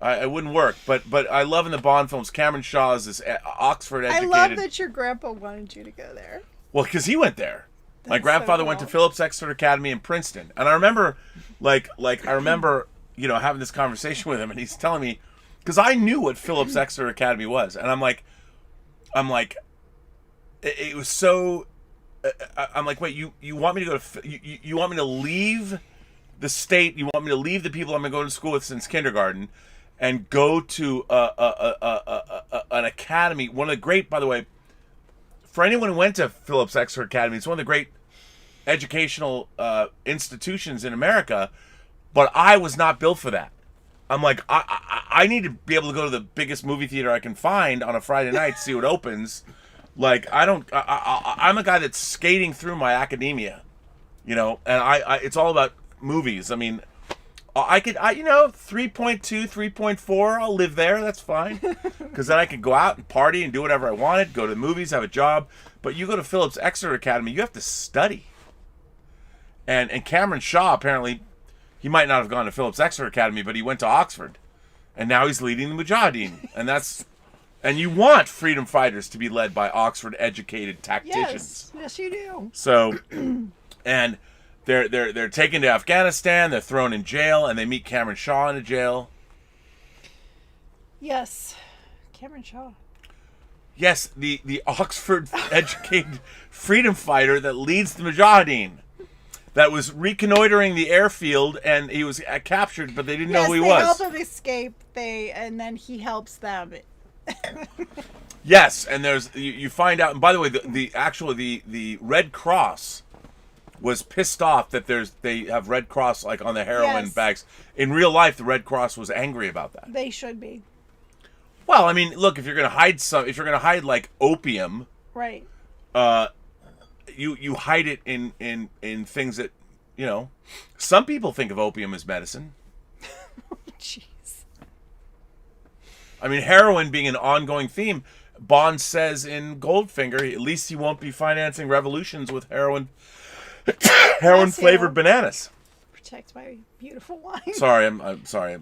It wouldn't work. But I love in the Bond films, Cameron Shaw is this Oxford educated. I love that your grandpa wanted you to go there. Well, because he went there. My grandfather went to Phillips Exeter Academy in Princeton, and I remember, having this conversation with him, and he's telling me, because I knew what Phillips Exeter Academy was, and I'm like, it was so. I'm like, wait, you want me to go to? You want me to leave the state? You want me to leave the people I've been going to school with since kindergarten, and go to an academy? One of the great, by the way, for anyone who went to Phillips Exeter Academy, it's one of the great educational institutions in America. But I was not built for that. I'm like, I need to be able to go to the biggest movie theater I can find on a Friday night, see what opens. Like, I'm a guy that's skating through my academia, and it's all about movies. I mean, I could 3.2, 3.4, I'll live there, that's fine. Because then I could go out and party and do whatever I wanted, go to the movies, have a job. But you go to Phillips Exeter Academy, you have to study. And Cameron Shaw, apparently, he might not have gone to Phillips Exeter Academy, but he went to Oxford. And now he's leading the Mujahideen. And you want freedom fighters to be led by Oxford-educated tacticians. Yes, you do. So, and they're taken to Afghanistan. They're thrown in jail, and they meet Cameron Shaw in a jail. Yes, Cameron Shaw. Yes, the Oxford-educated freedom fighter that leads the Mujahideen. That was reconnoitering the airfield, and he was captured, but they didn't know who he was. Yes, they help him escape. And then he helps them. Yes, and there's you find out. And by the way, the Red Cross was pissed off that they have Red Cross like on the heroin bags. In real life, the Red Cross was angry about that. They should be. Well, I mean, look, if you're gonna hide like opium, right? You hide it in things that some people think of opium as medicine. Jeez. I mean, heroin being an ongoing theme, Bond says in Goldfinger, at least he won't be financing revolutions with heroin flavored bananas. Protect my beautiful wine. Sorry, I'm sorry.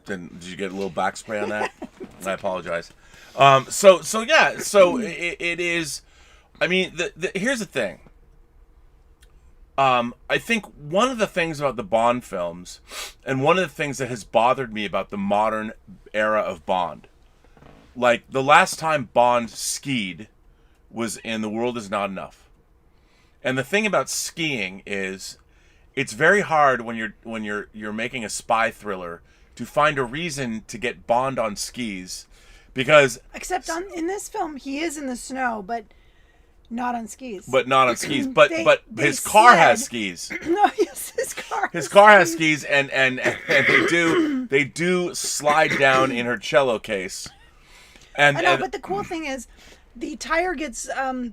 Did you get a little back spray on that? I apologize. So it is. I mean, here's the thing. I think one of the things about the Bond films, and one of the things that has bothered me about the modern era of Bond, like the last time Bond skied was in The World Is Not Enough. And the thing about skiing is, it's very hard when you're making a spy thriller to find a reason to get Bond on skis, because in this film he is in the snow, but. Not on skis. But his car has skis. No, yes, his car has skis, and they do slide down in her cello case. And I know, but the cool thing is, the tire gets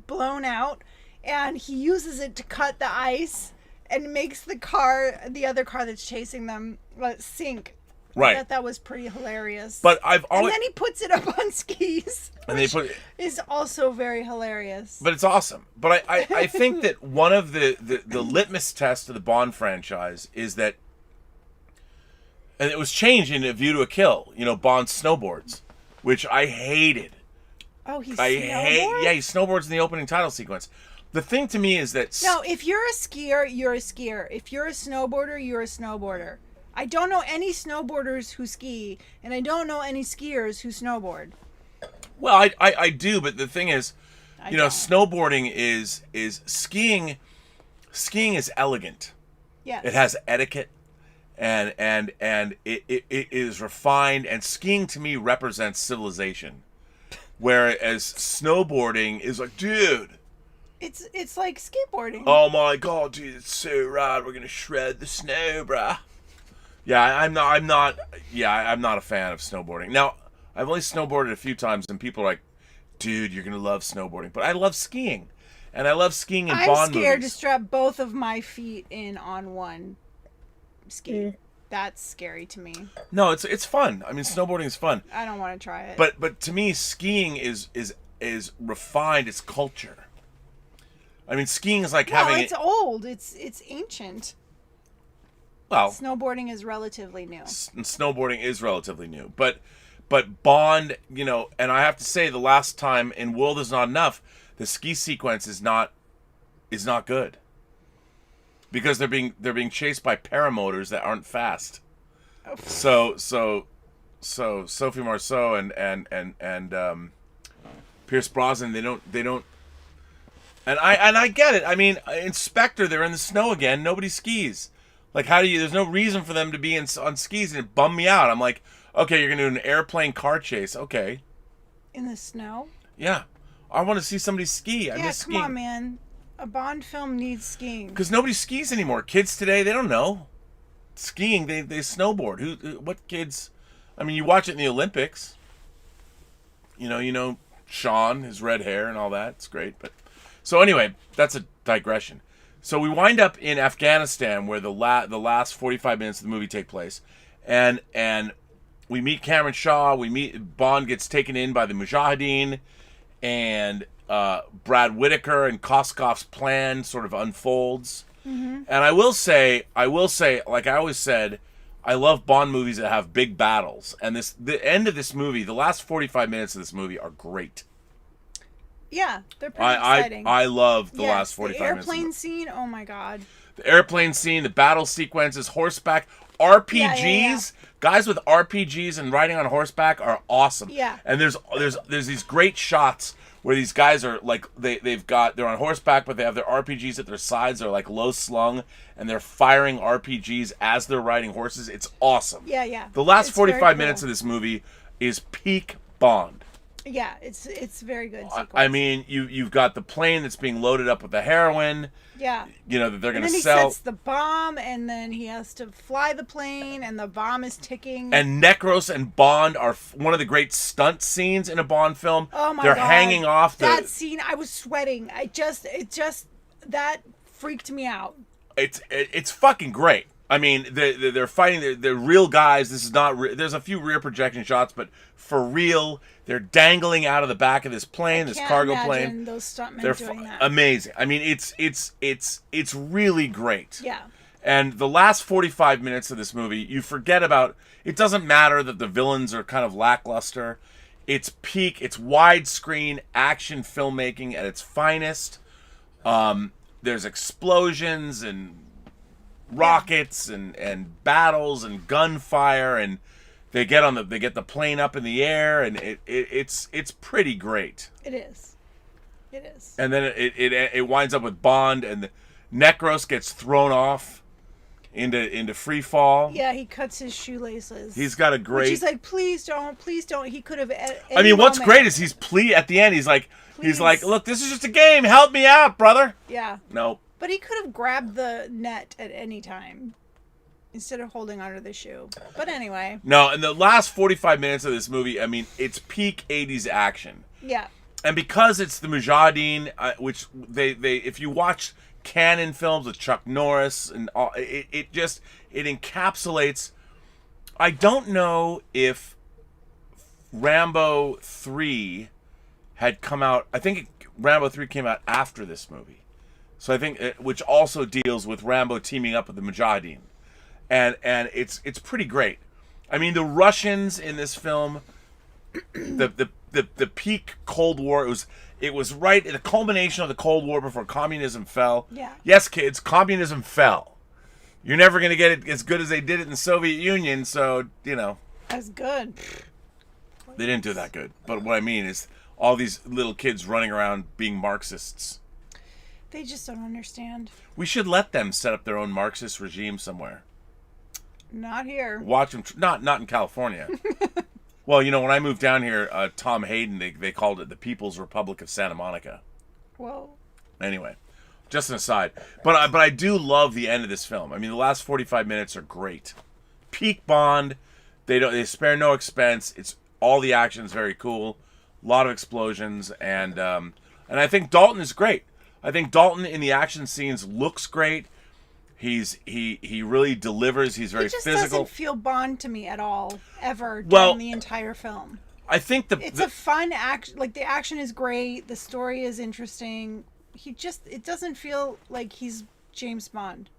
blown out, and he uses it to cut the ice, and makes the other car that's chasing them sink. Right. I thought that was pretty hilarious. But and then he puts it up on skis, and which is also very hilarious. But it's awesome. But I think that one of the litmus tests of the Bond franchise is that, and it was changed in A View to a Kill. Bond snowboards, which I hated. Oh, he snowboards? He snowboards in the opening title sequence. The thing to me is that no, if you're a skier, you're a skier. If you're a snowboarder, you're a snowboarder. I don't know any snowboarders who ski, and I don't know any skiers who snowboard. Well, I do, but the thing is, snowboarding is skiing. Skiing is elegant. Yes. It has etiquette, and it is refined. And skiing to me represents civilization, whereas snowboarding is like, dude. It's like skateboarding. Oh my god, dude, it's so rad. We're gonna shred the snow, bruh. Yeah, I'm not a fan of snowboarding. Now, I've only snowboarded a few times, and people are like, dude, you're going to love snowboarding. But I love skiing. And I love skiing in Bond movies. I'm scared to strap both of my feet in on one ski. Mm. That's scary to me. No, it's fun. I mean, snowboarding is fun. I don't want to try it. But to me, skiing is is refined. It's culture. I mean, skiing is like Well, having. it's old. It's ancient. Well, snowboarding is relatively new. Snowboarding is relatively new, but Bond, you know, and I have to say, the last time in World Is Not Enough, the ski sequence is not good because they're being chased by paramotors that aren't fast. Oh. So Sophie Marceau and Pierce Brosnan, they don't. And I get it. I mean, in Spectre, they're in the snow again. Nobody skis. Like, how do you... There's no reason for them to be on skis, and it bummed me out. I'm like, okay, you're going to do an airplane car chase. Okay. In the snow? Yeah. I want to see somebody ski. I miss skiing. Come on, man. A Bond film needs skiing. Because nobody skis anymore. Kids today, they don't know. Skiing, they snowboard. What kids... I mean, you watch it in the Olympics. You know, Sean, his red hair and all that. It's great. But so anyway, that's a digression. So we wind up in Afghanistan, where the last 45 minutes of the movie take place, and we meet Cameron Shaw. Bond gets taken in by the Mujahideen, and Brad Whitaker and Koskov's plan sort of unfolds. Mm-hmm. And I will say, like I always said, I love Bond movies that have big battles, and the end of this movie, the last 45 minutes of this movie are great. Yeah, they're pretty exciting. I love the last 45 minutes. The airplane scene, oh my god. The airplane scene, the battle sequences, horseback, RPGs. Yeah. Guys with RPGs and riding on horseback are awesome. Yeah. And there's these great shots where these guys are like they're on horseback, but they have their RPGs at their sides. They're like low slung, and they're firing RPGs as they're riding horses. It's awesome. Yeah. The last 45 minutes of this movie is peak Bond. Yeah, it's very good sequence. I mean, you've got the plane that's being loaded up with the heroin. Yeah. You know, that they're going to sell. And then he sets the bomb, and then he has to fly the plane, and the bomb is ticking. And Necros and Bond are one of the great stunt scenes in a Bond film. Oh my God. They're hanging off that scene, I was sweating. That freaked me out. It's fucking great. I mean, they're fighting. They're real guys. This is not. There's a few rear projection shots, but for real, they're dangling out of the back of this plane, this cargo plane. Those stuntmen they're doing that. Amazing. I mean, it's really great. Yeah. And the last 45 minutes of this movie, you forget about. It doesn't matter that the villains are kind of lackluster. It's peak. It's widescreen action filmmaking at its finest. There's explosions and rockets and battles and gunfire, and they get the plane up in the air, and it's pretty great. It is. And then it winds up with Bond, and the Necros gets thrown off into free fall. Yeah, he cuts his shoelaces. He's got a great. He's like, please don't. He could have. I mean, what's great is at the end. He's like, look, this is just a game. Help me out, brother. Yeah. No. But he could have grabbed the net at any time instead of holding onto the shoe. But anyway. No, in the last 45 minutes of this movie, I mean, it's peak 80s action. Yeah. And because it's the Mujahideen, which they if you watch Cannon films with Chuck Norris and all, it encapsulates. I don't know if Rambo 3 had come out. I think Rambo 3 came out after this movie. So I think, which also deals with Rambo teaming up with the Mujahideen, and it's pretty great. I mean, the Russians in this film, the peak Cold War. It was right at the culmination of the Cold War before communism fell. Yeah. Yes, kids, communism fell. You're never gonna get it as good as they did it in the Soviet Union. So as good. They didn't do that good. But what I mean is all these little kids running around being Marxists. They just don't understand. We should let them set up their own Marxist regime somewhere. Not here. Watch them. Not in California. Well, when I moved down here, Tom Hayden, they called it the People's Republic of Santa Monica. Whoa. Anyway, just an aside. But I do love the end of this film. I mean, the last 45 minutes are great. Peak Bond. They spare no expense. It's all the action's very cool. A lot of explosions, and I think Dalton is great. I think Dalton in the action scenes looks great. He really delivers. He's very physical. He just doesn't feel Bond to me at all, ever, during the entire film. I think it's a fun action. Like, the action is great. The story is interesting. It doesn't feel like he's James Bond.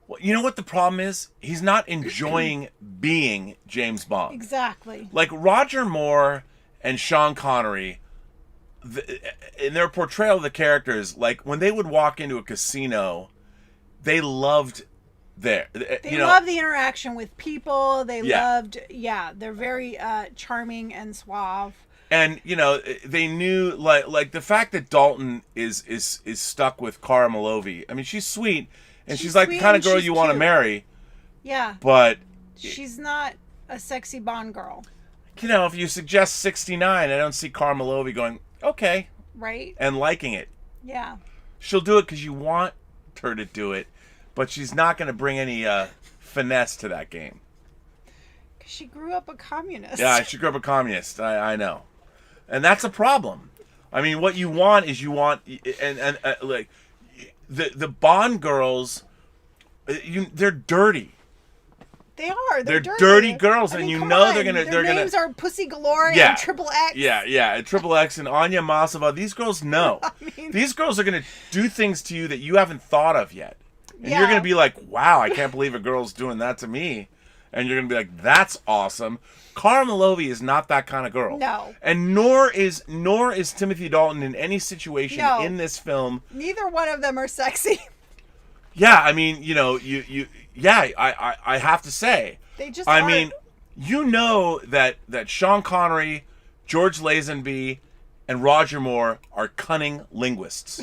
Well, you know what the problem is? He's not enjoying being James Bond. Exactly. Like Roger Moore and Sean Connery, in their portrayal of the characters, like when they would walk into a casino, they loved they love the interaction with people. They loved, they're very charming and suave. And they knew like the fact that Dalton is stuck with Cara Milovy. I mean, she's sweet, and she's like the kind of girl you want to marry. Yeah, but she's not a sexy Bond girl. If you suggest 69, I don't see Cara Milovy going okay, right, and liking it. Yeah, she'll do it because you want her to do it, but she's not going to bring any finesse to that game. Because she grew up a communist. Yeah, she grew up a communist. I know. And that's a problem. I mean, what you want is and like the Bond girls, they're dirty. They are. They're dirty girls, and they're gonna. Their names are Pussy Galore and Triple X. Yeah, Triple X and Anya Masova. These girls know. These girls are gonna do things to you that you haven't thought of yet, and you're gonna be like, "Wow, I can't believe a girl's doing that to me," and you're gonna be like, "That's awesome." Cara Milovy is not that kind of girl. No. And nor is Timothy Dalton in any situation in this film. Neither one of them are sexy. Yeah, I mean, I have to say. They just aren't. I mean, that Sean Connery, George Lazenby, and Roger Moore are cunning linguists.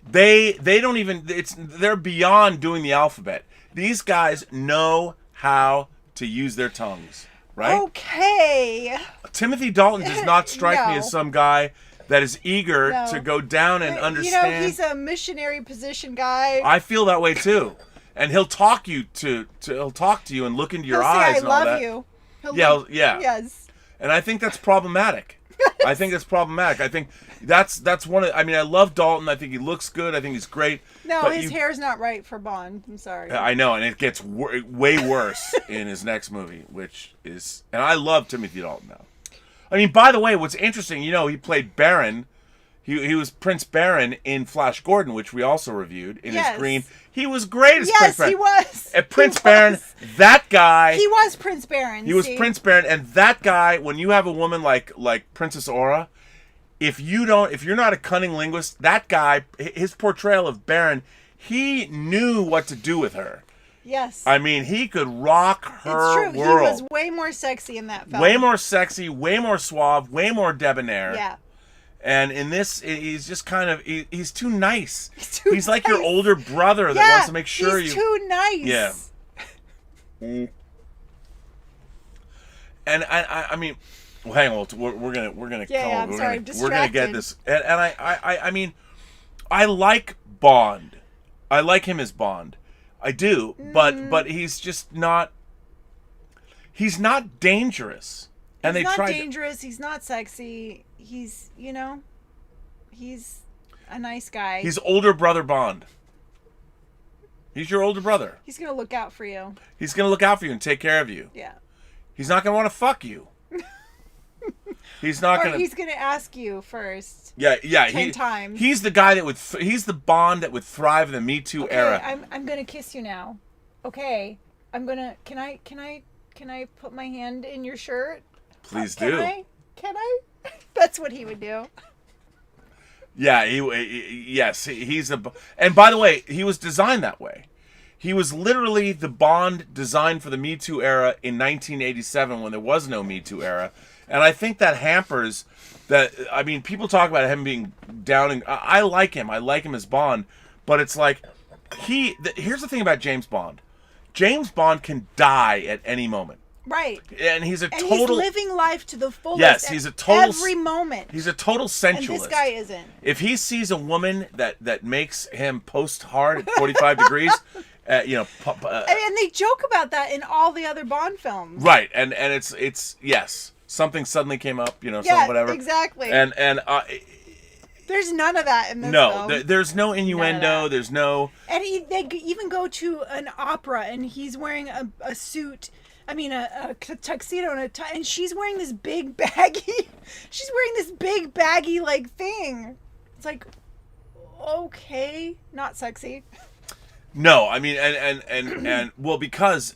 They don't even they're beyond doing the alphabet. These guys know how to use their tongues. Right? Okay. Timothy Dalton does not strike me as some guy that is eager to go down and understand. He's a missionary position guy. I feel that way too, and he'll talk you he'll talk to you and look into your eyes and all that. I love you. Yeah. Yes. And I think that's problematic. I think that's one of. I mean, I love Dalton. I think he looks good. I think he's great. No, his hair's not right for Bond. I'm sorry. I know, and it gets way worse in his next movie, which is. And I love Timothy Dalton now. I mean, by the way, what's interesting, he played Baron. He was Prince Baron in Flash Gordon, which we also reviewed in his green. He was great as Prince Baron. Yes, he was. Prince Baron, that guy. He was Prince Baron. He was Prince Baron, and that guy. When you have a woman like Princess Aura, if you're not a cunning linguist, that guy, his portrayal of Baron, he knew what to do with her. Yes. I mean, he could rock her It's true. world. He was way more sexy in that film. Way more sexy, way more suave, way more debonair. Yeah. And in this, he's just kind of, he's too nice. He's like your older brother that wants to make sure he's too nice. Yeah. And I mean, well, hang on, we're gonna. Yeah, I'm sorry, I'm distracted. We're gonna get this, and I mean, I like Bond. I like him as Bond. I do, but he's just not. He's not dangerous. And he's not dangerous. He's not sexy. He's, he's a nice guy. He's older brother Bond. He's your older brother. He's going to look out for you. He's going to look out for you and take care of you. Yeah. He's not going to want to fuck you. He's not going to... he's going to ask you first. Yeah. 10 times. He's the guy that would... he's the Bond that would thrive in the Me Too era. I'm going to kiss you now. Okay. I'm going to... Can I put my hand in your shirt? Please do. Can I? That's what he would do. Yeah, he's a... And by the way, he was designed that way. He was literally the Bond designed for the Me Too era in 1987 when there was no Me Too era. And I think that hampers that... I mean, people talk about him being downing... I like him. I like him as Bond. But it's like... Here's the thing about James Bond. James Bond can die at any moment. Right. And he's total... he's living life to the fullest. Yes, he's a total... Every moment. He's a total sensualist. And this guy isn't. If he sees a woman that makes him post hard at 45 degrees, and they joke about that in all the other Bond films. Right, and it's yes, something suddenly came up, something whatever. Exactly. And there's none of that in this film. No, there's no innuendo. There's no. And they even go to an opera, and he's wearing a suit. I mean, a tuxedo and she's wearing this big baggy. She's wearing this big baggy like thing. It's like, okay, not sexy. No, I mean, and well, because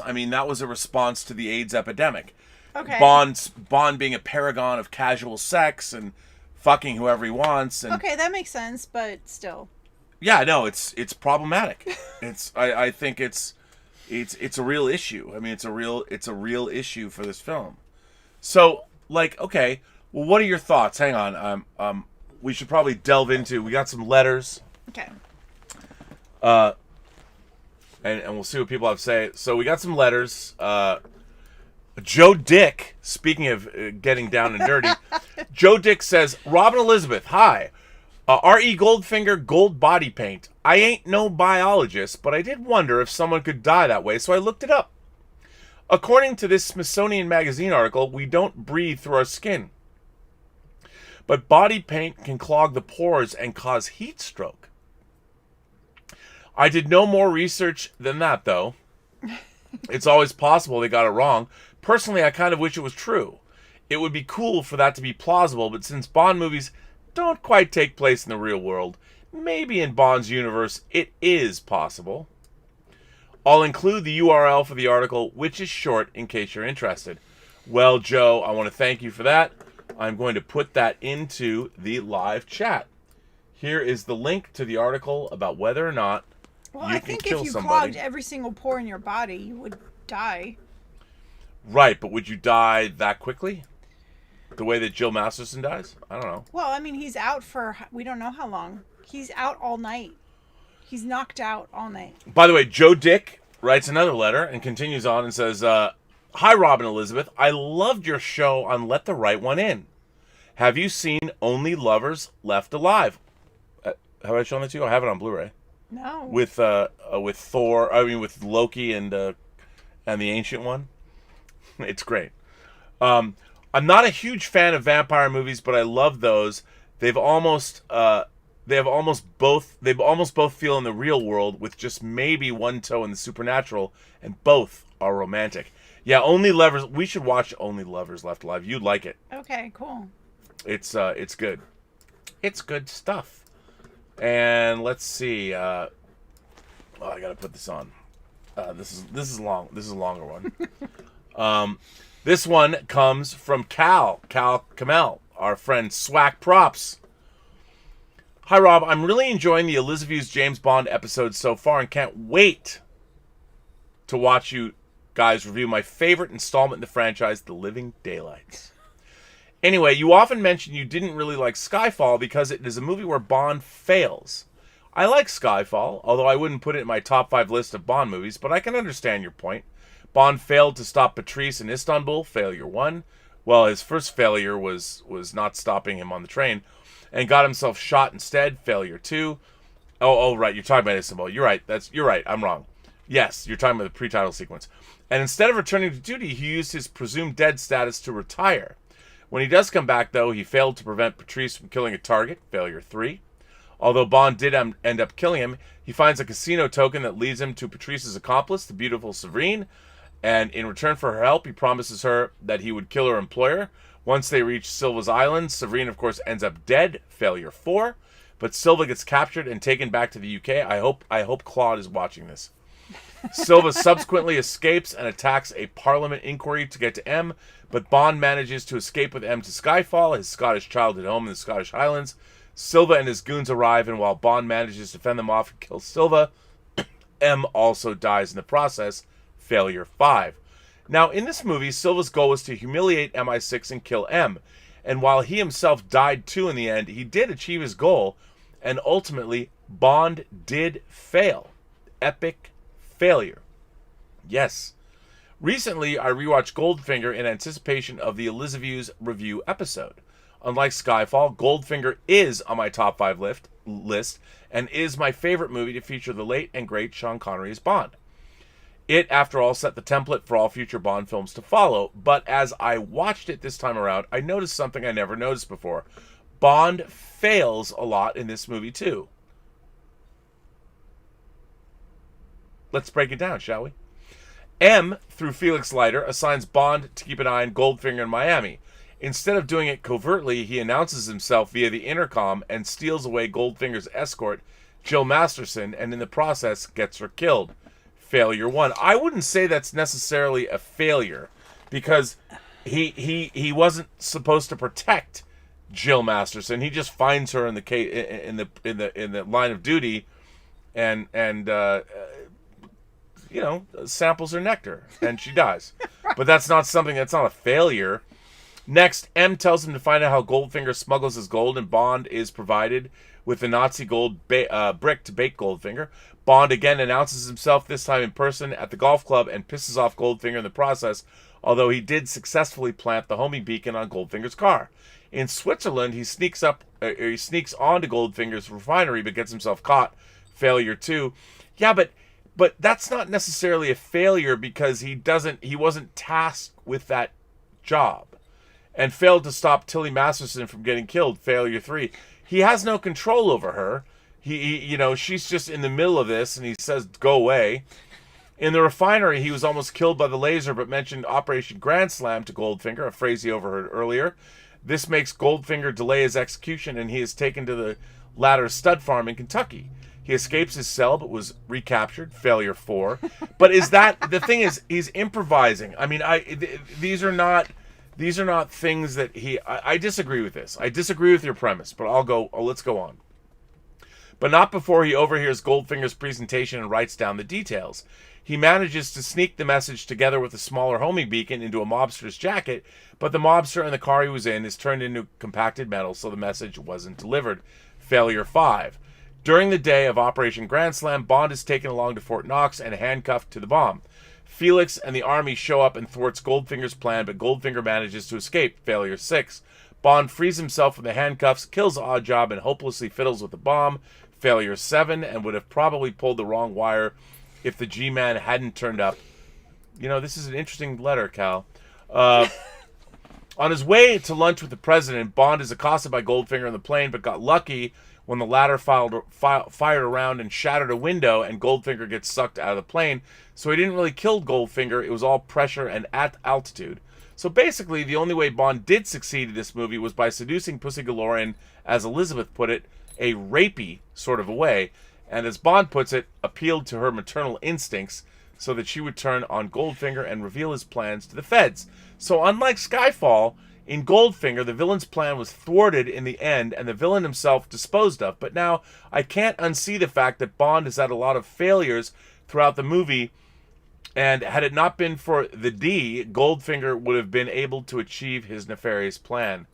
I mean that was a response to the AIDS epidemic. Okay. Bond being a paragon of casual sex and fucking whoever he wants. And okay, that makes sense, but still. Yeah, no, it's problematic. I think it's a real issue. I mean, it's a real issue for this film. So, like, okay, well, what are your thoughts? Hang on, we should probably delve into. We got some letters. Okay. And we'll see what people have to say. So we got some letters. Joe Dick, speaking of getting down and dirty, Joe Dick says, Robin Elizabeth, hi. R.E. Goldfinger gold body paint. I ain't no biologist, but I did wonder if someone could die that way, so I looked it up. According to this Smithsonian Magazine article, we don't breathe through our skin. But body paint can clog the pores and cause heat stroke. I did no more research than that, though. It's always possible they got it wrong. Personally, I kind of wish it was true. It would be cool for that to be plausible, but since Bond movies don't quite take place in the real world, maybe in Bond's universe it is possible. I'll include the URL for the article, which is short in case you're interested. Well, Joe, I want to thank you for that. I'm going to put that into the live chat. Here is the link to the article about whether or not well, you I can think kill if you somebody. clogged every single pore in your body, you would die. Right, but would you die that quickly? The way that Jill Masterson dies? I don't know. Well, I mean, he's out for, we don't know how long. He's out all night. He's knocked out all night. By the way, Joe Dick writes another letter and continues on and says, Hi, Robin Elizabeth. I loved your show on Let the Right One In. Have you seen Only Lovers Left Alive? Have I shown that to you? I have it on Blu-ray. No. With Thor, I mean with Loki and the Ancient One. It's great. I'm not a huge fan of vampire movies, but I love those. They've almost both feel in the real world with just maybe one toe in the supernatural, and both are romantic. Yeah, Only Lovers. We should watch Only Lovers Left Alive. You'd like it. Okay, cool. It's good. It's good stuff. And let's see. I gotta put this on. This is long. This is a longer one. This one comes from Cal Kamel, our friend Swack Props. Hi, Rob. I'm really enjoying the Elizabeth's James Bond episodes so far and can't wait to watch you guys review my favorite installment in the franchise, The Living Daylights. Anyway, you often mention you didn't really like Skyfall because it is a movie where Bond fails. I like Skyfall, although I wouldn't put it in my top 5 list of Bond movies, but I can understand your point. Bond failed to stop Patrice in Istanbul, failure 1. Well, his first failure was not stopping him on the train, and got himself shot instead, failure 2. Oh, right, you're talking about Istanbul. You're right, I'm wrong. Yes, you're talking about the pre-title sequence. And instead of returning to duty, he used his presumed dead status to retire. When he does come back, though, he failed to prevent Patrice from killing a target, failure 3. Although Bond did end up killing him, he finds a casino token that leads him to Patrice's accomplice, the beautiful Severine, and in return for her help, he promises her that he would kill her employer. Once they reach Silva's island, Severine, of course, ends up dead, failure 4. But Silva gets captured and taken back to the UK. I hope Claude is watching this. Silva subsequently escapes and attacks a Parliament inquiry to get to M, but Bond manages to escape with M to Skyfall, his Scottish childhood home in the Scottish Highlands. Silva and his goons arrive, and while Bond manages to fend them off and kill Silva, M also dies in the process, failure 5. Now, in this movie, Silva's goal was to humiliate MI6 and kill M, and while he himself died too in the end, he did achieve his goal, and ultimately, Bond did fail. Epic failure. Yes. Recently, I rewatched Goldfinger in anticipation of the Elizabeth's review episode. Unlike Skyfall, Goldfinger is on my top 5 list and is my favorite movie to feature the late and great Sean Connery as Bond. It, after all, set the template for all future Bond films to follow, but as I watched it this time around, I noticed something I never noticed before. Bond fails a lot in this movie, too. Let's break it down, shall we? M, through Felix Leiter, assigns Bond to keep an eye on Goldfinger in Miami. Instead of doing it covertly, he announces himself via the intercom and steals away Goldfinger's escort, Jill Masterson, and in the process gets her killed. Failure 1. I wouldn't say that's necessarily a failure, because he wasn't supposed to protect Jill Masterson. He just finds her in the line of duty, and samples her nectar, and she dies. But that's not a failure. Next, M tells him to find out how Goldfinger smuggles his gold, and Bond is provided with the Nazi gold brick to bait Goldfinger. Bond again announces himself, this time in person, at the golf club and pisses off Goldfinger in the process, although he did successfully plant the homing beacon on Goldfinger's car. In Switzerland, he sneaks onto Goldfinger's refinery but gets himself caught. Failure 2. Yeah, but that's not necessarily a failure, because he wasn't tasked with that job, and failed to stop Tilly Masterson from getting killed. Failure 3. He has no control over her. She's just in the middle of this, and he says, go away. In the refinery, he was almost killed by the laser, but mentioned Operation Grand Slam to Goldfinger, a phrase he overheard earlier. This makes Goldfinger delay his execution, and he is taken to the latter's stud farm in Kentucky. He escapes his cell, but was recaptured. Failure 4. But the thing is, he's improvising. I mean, these are not things that I disagree with this. I disagree with your premise, but let's go on. But not before he overhears Goldfinger's presentation and writes down the details. He manages to sneak the message together with a smaller homing beacon into a mobster's jacket, but the mobster and the car he was in is turned into compacted metal, so the message wasn't delivered. Failure 5. During the day of Operation Grand Slam, Bond is taken along to Fort Knox and handcuffed to the bomb. Felix and the army show up and thwarts Goldfinger's plan, but Goldfinger manages to escape. Failure 6. Bond frees himself from the handcuffs, kills Oddjob, and hopelessly fiddles with the bomb. Failure 7, and would have probably pulled the wrong wire if the G-Man hadn't turned up. This is an interesting letter, Cal. On his way to lunch with the president, Bond is accosted by Goldfinger on the plane, but got lucky when the latter fired around and shattered a window, and Goldfinger gets sucked out of the plane. So he didn't really kill Goldfinger. It was all pressure and at altitude. So basically, the only way Bond did succeed in this movie was by seducing Pussy Galore in, as Elizabeth put it, a rapey sort of a way, and as Bond puts it, appealed to her maternal instincts so that she would turn on Goldfinger and reveal his plans to the feds. So unlike Skyfall, in Goldfinger, the villain's plan was thwarted in the end and the villain himself disposed of. But now, I can't unsee the fact that Bond has had a lot of failures throughout the movie, and had it not been for the D, Goldfinger would have been able to achieve his nefarious plan.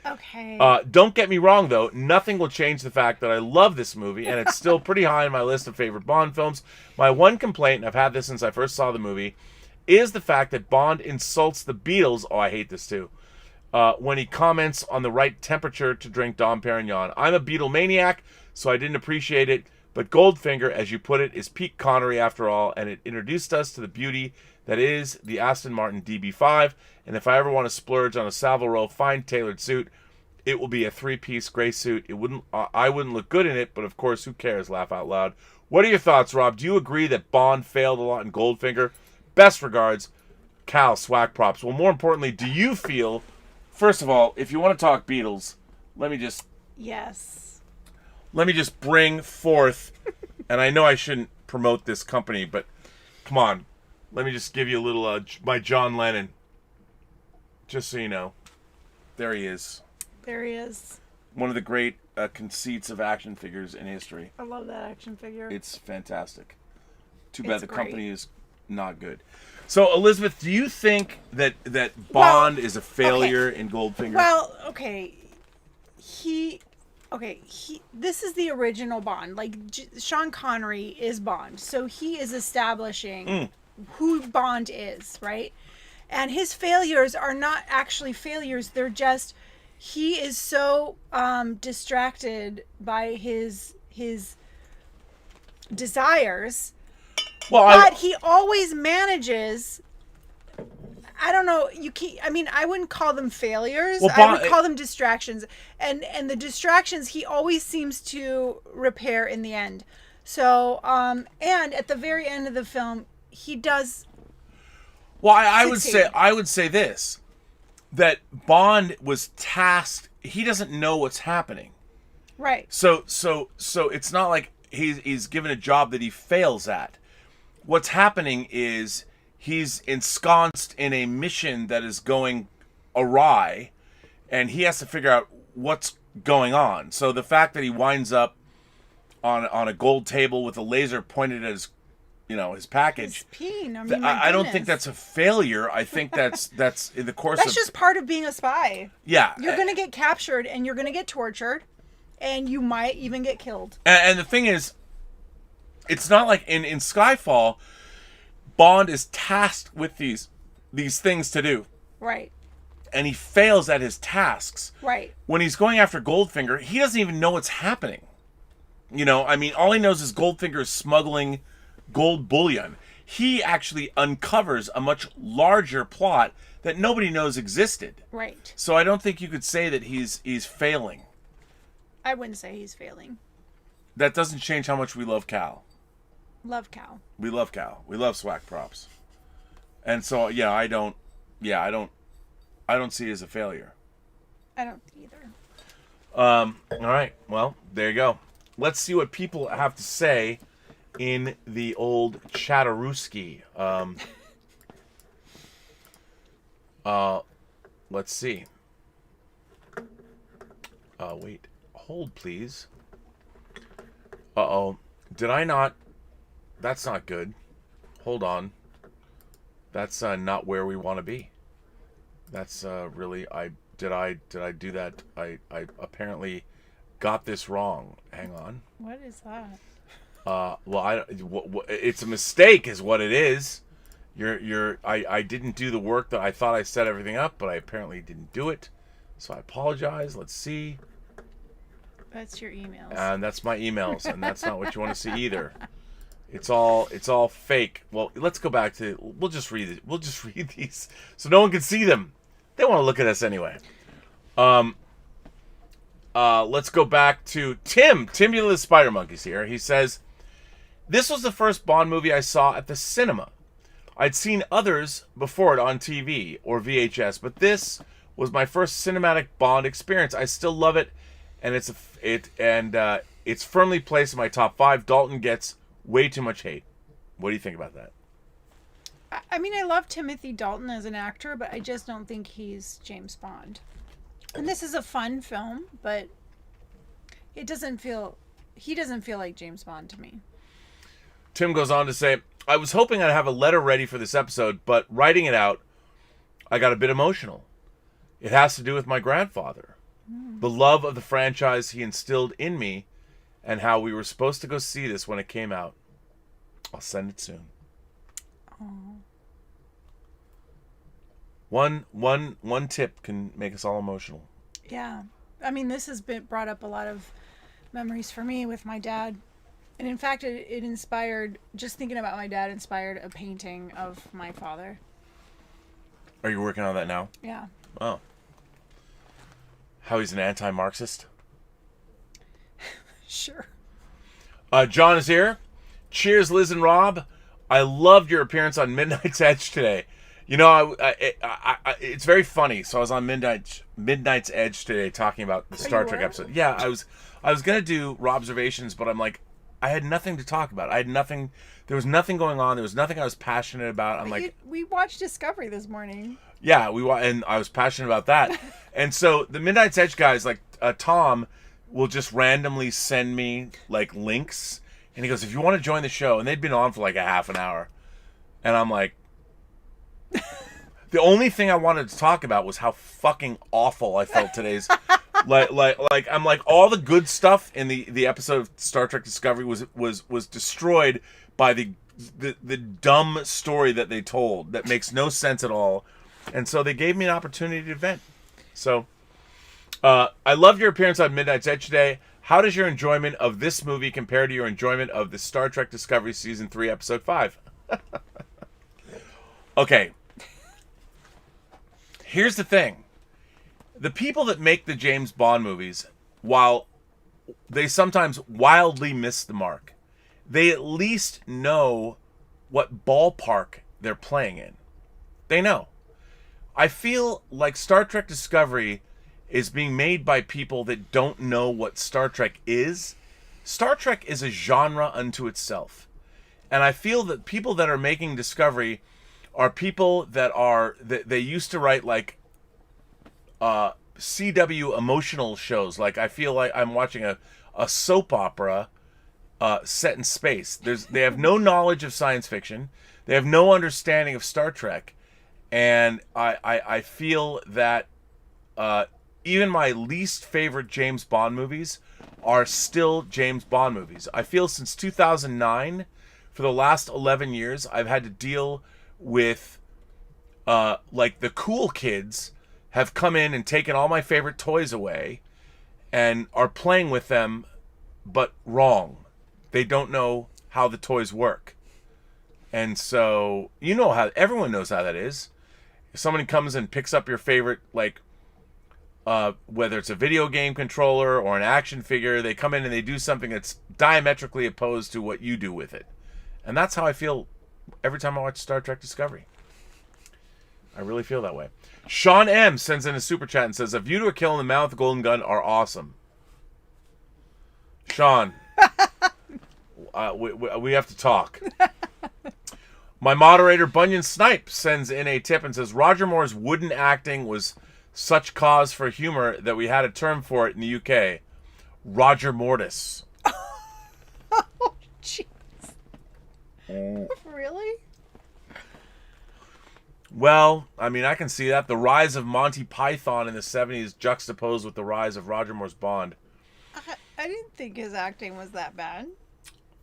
Okay. Don't get me wrong, though. Nothing will change the fact that I love this movie, and it's still pretty high on my list of favorite Bond films. My one complaint, and I've had this since I first saw the movie, is the fact that Bond insults the Beatles. Oh, I hate this too. When he comments on the right temperature to drink Dom Perignon. I'm a Beatlemaniac, so I didn't appreciate it. But Goldfinger, as you put it, is Pete Connery after all, and it introduced us to the beauty that is the Aston Martin DB5. And if I ever want to splurge on a Savile Row fine tailored suit, it will be a 3-piece gray suit. I wouldn't look good in it, but of course, who cares? Laugh out loud. What are your thoughts, Rob? Do you agree that Bond failed a lot in Goldfinger? Best regards, Cal, Swag Props. Well, more importantly, do you feel, first of all, if you want to talk Beatles, let me just bring forth, and I know I shouldn't promote this company, but come on, let me just give you a little, my John Lennon, just so you know. There he is. There he is. One of the great conceits of action figures in history. I love that action figure. It's fantastic. Too bad the company is not good. So, Elizabeth, do you think that Bond is a failure in Goldfinger? Well, okay. This is the original Bond. Like, Sean Connery is Bond. So he is establishing who Bond is, right? And his failures are not actually failures. They're just, he is so distracted by his desires. But he always manages. I don't know. I wouldn't call them failures. I would call them distractions. And the distractions he always seems to repair in the end. So, and at the very end of the film, he does. Well, succeed. I would say this, that Bond was tasked. He doesn't know what's happening. Right. So it's not like he's given a job that he fails at. What's happening is he's ensconced in a mission that is going awry, and he has to figure out what's going on. So the fact that he winds up on a gold table with a laser pointed at his, his package. His peen. I mean, I don't think that's a failure. I think that's in the course of... That's just part of being a spy. Yeah. You're going to get captured, and you're going to get tortured, and you might even get killed. And the thing is, it's not like in Skyfall, Bond is tasked with these things to do. Right. And he fails at his tasks. Right. When he's going after Goldfinger, he doesn't even know what's happening. All he knows is Goldfinger is smuggling gold bullion. He actually uncovers a much larger plot that nobody knows existed. Right. So I don't think you could say that he's failing. I wouldn't say he's failing. That doesn't change how much we love Cal. Love Cal. We love Cal. We love swag props. And so I don't see it as a failure. I don't either. All right. Well, there you go. Let's see what people have to say in the old Chatterooski. Let's see. Wait. Hold, please. Uh-oh. Did I not... That's not good. Hold on. That's not where we want to be. That's really... Did I do that? I apparently got this wrong. Hang on. What is that? Well, it's a mistake, is what it is. I didn't do the work that I thought I set everything up, but I apparently didn't do it. So I apologize. Let's see. That's your emails. And that's my emails, and that's not what you want to see either. It's all fake. Well, let's go back to. We'll just read it. We'll just read these so no one can see them. They want to look at us anyway. Let's go back to Tim. Timmy the Spider Monkey's here. He says, "This was the first Bond movie I saw at the cinema. I'd seen others before it on TV or VHS, but this was my first cinematic Bond experience. I still love it, and it's firmly placed in my top 5. Dalton gets way too much hate. What do you think about that?" I mean, I love Timothy Dalton as an actor, but I just don't think he's James Bond. And this is a fun film, but he doesn't feel like James Bond to me. Tim goes on to say, "I was hoping I'd have a letter ready for this episode, but writing it out, I got a bit emotional. It has to do with my grandfather. The love of the franchise he instilled in me, and how we were supposed to go see this when it came out. I'll send it soon." Oh. One tip can make us all emotional. Yeah. I mean, this has been brought up a lot of memories for me with my dad. And in fact, it inspired, just thinking about my dad inspired a painting of my father. Are you working on that now? Yeah. Oh. How he's an anti-Marxist? Sure. John is here. Cheers, Liz and Rob. I loved your appearance on Midnight's Edge today. It's very funny. So I was on Midnight's Edge today talking about the Star Trek episode. Yeah, I was gonna do Robservations, but I'm like, I had nothing to talk about. There was nothing going on. There was nothing I was passionate about. We watched Discovery this morning. Yeah, and I was passionate about that. And so the Midnight's Edge guys, like Tom, will just randomly send me like links, and he goes, "If you want to join the show," and they'd been on for like a half an hour, and I'm like, the only thing I wanted to talk about was how fucking awful I felt today's. like I'm like, all the good stuff in the episode of Star Trek Discovery was destroyed by the dumb story that they told that makes no sense at all. And so they gave me an opportunity to vent. So I loved your appearance on Midnight's Edge today. How does your enjoyment of this movie compare to your enjoyment of the Star Trek Discovery Season 3, Episode 5? Okay. Here's the thing. The people that make the James Bond movies, while they sometimes wildly miss the mark, they at least know what ballpark they're playing in. They know. I feel like Star Trek Discovery is being made by people that don't know what Star Trek is. Star Trek is a genre unto itself. And I feel that people that are making Discovery are people that they used to write like CW emotional shows. Like I feel like I'm watching a soap opera set in space. They have no knowledge of science fiction. They have no understanding of Star Trek. And I feel that even my least favorite James Bond movies are still James Bond movies. I feel since 2009, for the last 11 years, I've had to deal with like the cool kids have come in and taken all my favorite toys away and are playing with them, but wrong. They don't know how the toys work. And so, you know how, everyone knows how that is. If somebody comes and picks up your favorite, like, whether it's a video game controller or an action figure, they come in and they do something that's diametrically opposed to what you do with it. And that's how I feel every time I watch Star Trek Discovery. I really feel that way. Sean M. sends in a super chat and says, "A View to a Kill in the Man with the Golden Gun are awesome." Sean, we have to talk. My moderator, Bunyan Snipe, sends in a tip and says, "Roger Moore's wooden acting was such cause for humor that we had a term for it in the UK. Roger Mortis." Oh, jeez. Really? Well, I mean, I can see that. The rise of Monty Python in the 70s juxtaposed with the rise of Roger Moore's Bond. I didn't think his acting was that bad.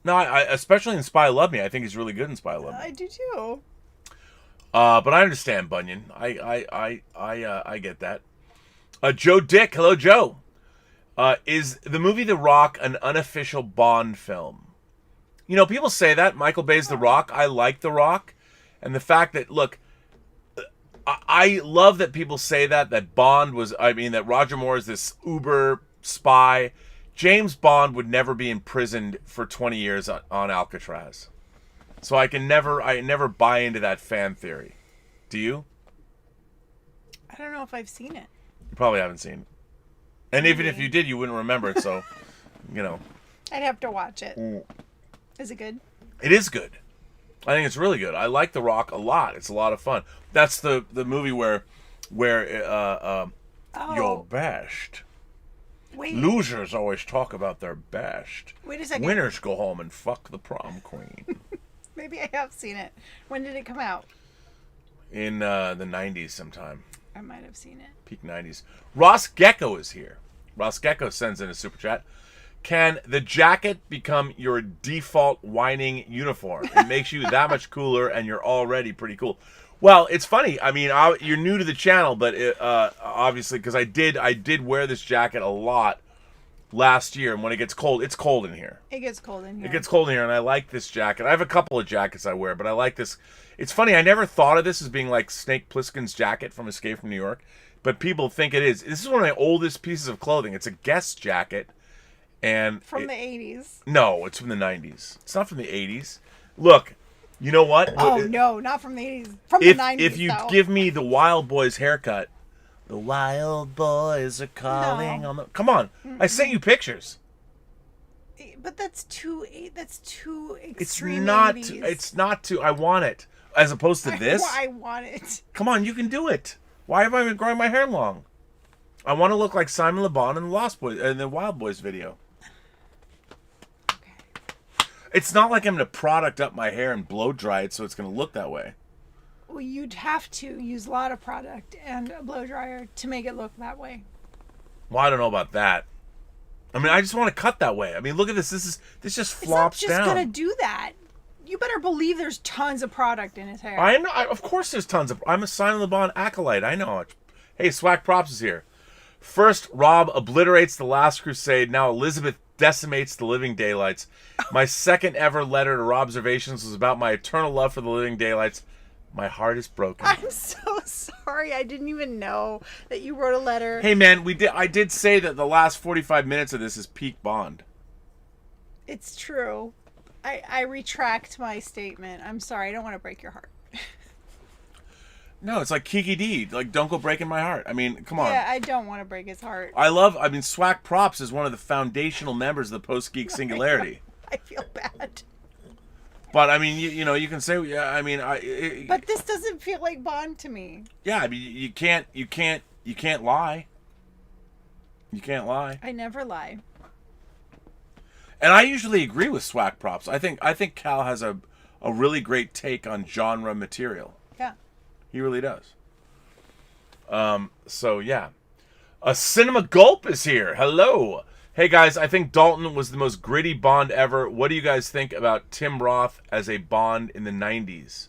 No, I especially in Spy Love Me. I think he's really good in Spy Love Me. I do too. But I understand, Bunyan. I get that. Joe Dick, hello, Joe. Is the movie The Rock an unofficial Bond film? You know, people say that. Michael Bay's The Rock. I like The Rock. And the fact that, look, I love that people say that Bond was, that Roger Moore is this uber spy. James Bond would never be imprisoned for 20 years on Alcatraz. So I never buy into that fan theory. Do you? I don't know if I've seen it. You probably haven't seen it. And even if you did, you wouldn't remember it, so, you know. I'd have to watch it. Is it good? It is good. I think it's really good. I like The Rock a lot. It's a lot of fun. That's the movie where you're bashed. Wait. Losers always talk about their bashed. Wait a second. Winners go home and fuck the prom queen. Maybe I have seen it. When did it come out? In the 90s sometime. I might have seen it. Peak 90s. Ross Gecko is here. Ross Gecko sends in a super chat. Can the jacket become your default WINEning uniform? It makes you that much cooler, and you're already pretty cool. Well, it's funny. I mean, you're new to the channel, but obviously, because I did wear this jacket a lot last year, and when it gets cold, it's cold in here. It gets cold in here. It gets cold in here, and I like this jacket. I have a couple of jackets I wear, but I like this. It's funny. I never thought of this as being like Snake Plissken's jacket from Escape from New York, but people think it is. This is one of my oldest pieces of clothing. It's a Guess jacket. And from the 80s. No, it's from the 90s. It's not from the 80s. Look, you know what? Oh, no, not from the 80s. From the 90s, if you give me the Wild Boys haircut, the Wild Boys are calling on the... Come on. I sent you pictures. But that's too extreme. It's not too... I want it. As opposed to this. I want it. Come on, you can do it. Why have I been growing my hair long? I want to look like Simon Le Bon in the Lost Boys in the Wild Boys video. It's not like I'm going to product up my hair and blow dry it so it's going to look that way. Well, you'd have to use a lot of product and a blow dryer to make it look that way. Well, I don't know about that. I mean, I just want to cut that way. I mean, look at this. This just flops down. It's not just going to do that. You better believe there's tons of product in his hair. I know. Of course there's tons of... I'm a Simon Le Bon acolyte. I know it. Hey, Swag Props is here. First, Rob obliterates The Last Crusade. Now Elizabeth decimates The Living Daylights. My second ever letter to Robservations was about my eternal love for The Living Daylights. My heart is broken. I'm so sorry. I didn't even know that you wrote a letter. Hey, man, I did say that the last 45 minutes of this is peak Bond. It's true. I retract my statement. I'm sorry. I don't want to break your heart. No, it's like Kiki D. Like, don't go breaking my heart. I mean, come on. Yeah, I don't want to break his heart. I mean, Swack Props is one of the foundational members of the Post-Geek Singularity. I feel bad. But, I mean, you know, you can say, yeah, I mean, But this doesn't feel like Bond to me. yeah, I mean, you can't lie. You can't lie. I never lie. And I usually agree with Swack Props. I think Cal has a really great take on genre material. Yeah. He really does. So yeah. A Cinema Gulp is here. Hello. Hey guys, I think Dalton was the most gritty Bond ever. What do you guys think about Tim Roth as a Bond in the 90s?